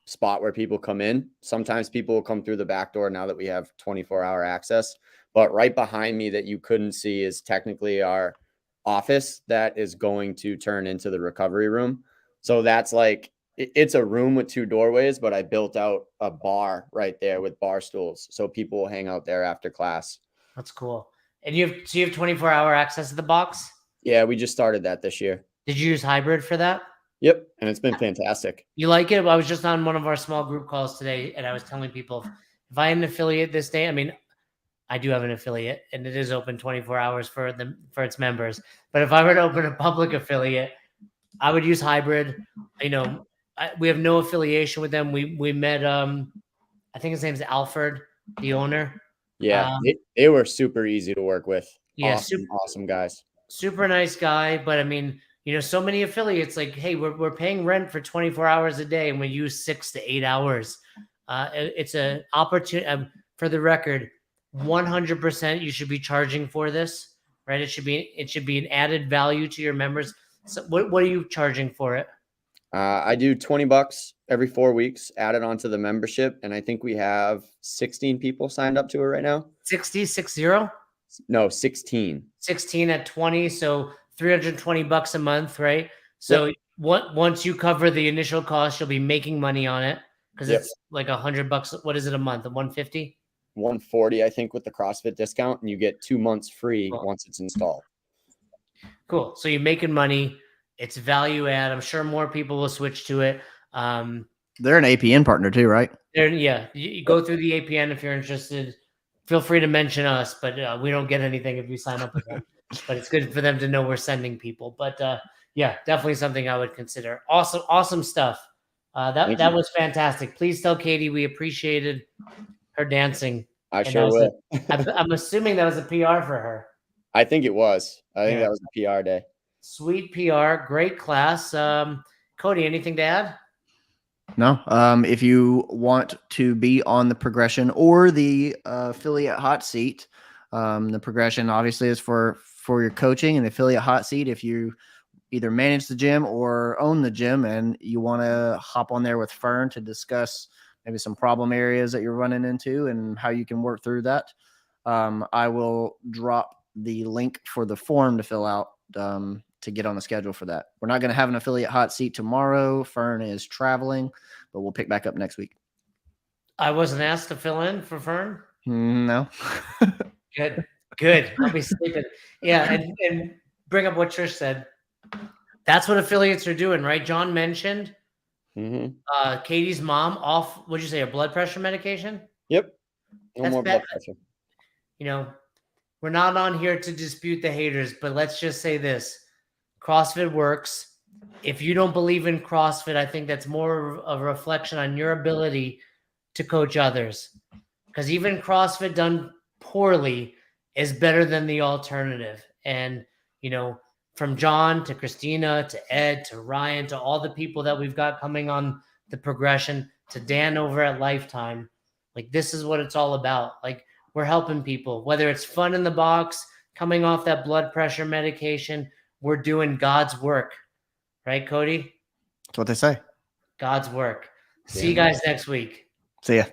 spot where people come in. Sometimes people will come through the back door now that we have 24-hour access. But right behind me that you couldn't see is technically our office that is going to turn into the recovery room. So that's like, it's a room with 2 doorways, but I built out a bar right there with bar stools. So people will hang out there after class. That's cool. And you have 24-hour access to the box? Yeah, we just started that this year. Did you use hybrid for that? Yep. And it's been fantastic. You like it? I was just on one of our small group calls today, and I was telling people if I had an affiliate this day, I mean, I do have an affiliate, and it is open 24 hours for its members. But if I were to open a public affiliate, I would use hybrid. We have no affiliation with them. We met. I think his name's Alfred, the owner. Yeah, they were super easy to work with. Yeah, awesome guys. Super nice guy. But I mean, so many affiliates like, hey, we're paying rent for 24 hours a day, and we use 6 to 8 hours. It's an opportunity. For the record, 100% you should be charging for this, right? It should be an added value to your members. So what are you charging for it? I do $20 every 4 weeks added onto the membership. And I think we have 16 people signed up to it right now. 60? No, 16. 16 at 20. So $320 a month, right? So yep. Once you cover the initial cost, you'll be making money on it because it's like $100. What is it a month? 150? 140, I think, with the CrossFit discount, and you get 2 months free once it's installed. Cool. So you're making money. It's value add. I'm sure more people will switch to it. They're an APN partner too, right? You go through the APN if you're interested. Feel free to mention us, but we don't get anything if you sign up with them. But it's good for them to know we're sending people. But yeah, definitely something I would consider. Awesome stuff. That was fantastic. Please tell Katie we appreciated her dancing. I sure will. I'm assuming that was a PR for her. I think it was. I think that was a PR day. Sweet PR, great class. Cody, anything to add? No. If you want to be on the progression or the affiliate hot seat, the progression obviously is for your coaching, and the affiliate hot seat if you either manage the gym or own the gym and you want to hop on there with Fern to discuss maybe some problem areas that you're running into and how you can work through that. I will drop the link for the form to fill out to get on the schedule for that. We're not going to have an affiliate hot seat tomorrow. Fern is traveling, but we'll pick back up next week. I wasn't asked to fill in for Fern? No. Good. I'll be sleeping. Yeah, and bring up what Trish said. That's what affiliates are doing, right? John mentioned Katie's mom off, what'd you say, a blood pressure medication? Yep. No more blood pressure. We're not on here to dispute the haters, but let's just say this. CrossFit works. If you don't believe in CrossFit, I think that's more of a reflection on your ability to coach others. Because even CrossFit done poorly is better than the alternative. And, from John to Christina to Ed to Ryan to all the people that we've got coming on the progression to Dan over at Lifetime, like this is what it's all about. Like we're helping people, whether it's fun in the box, coming off that blood pressure medication, we're doing God's work. Right, Cody? That's what they say. God's work. See you guys next week. See ya.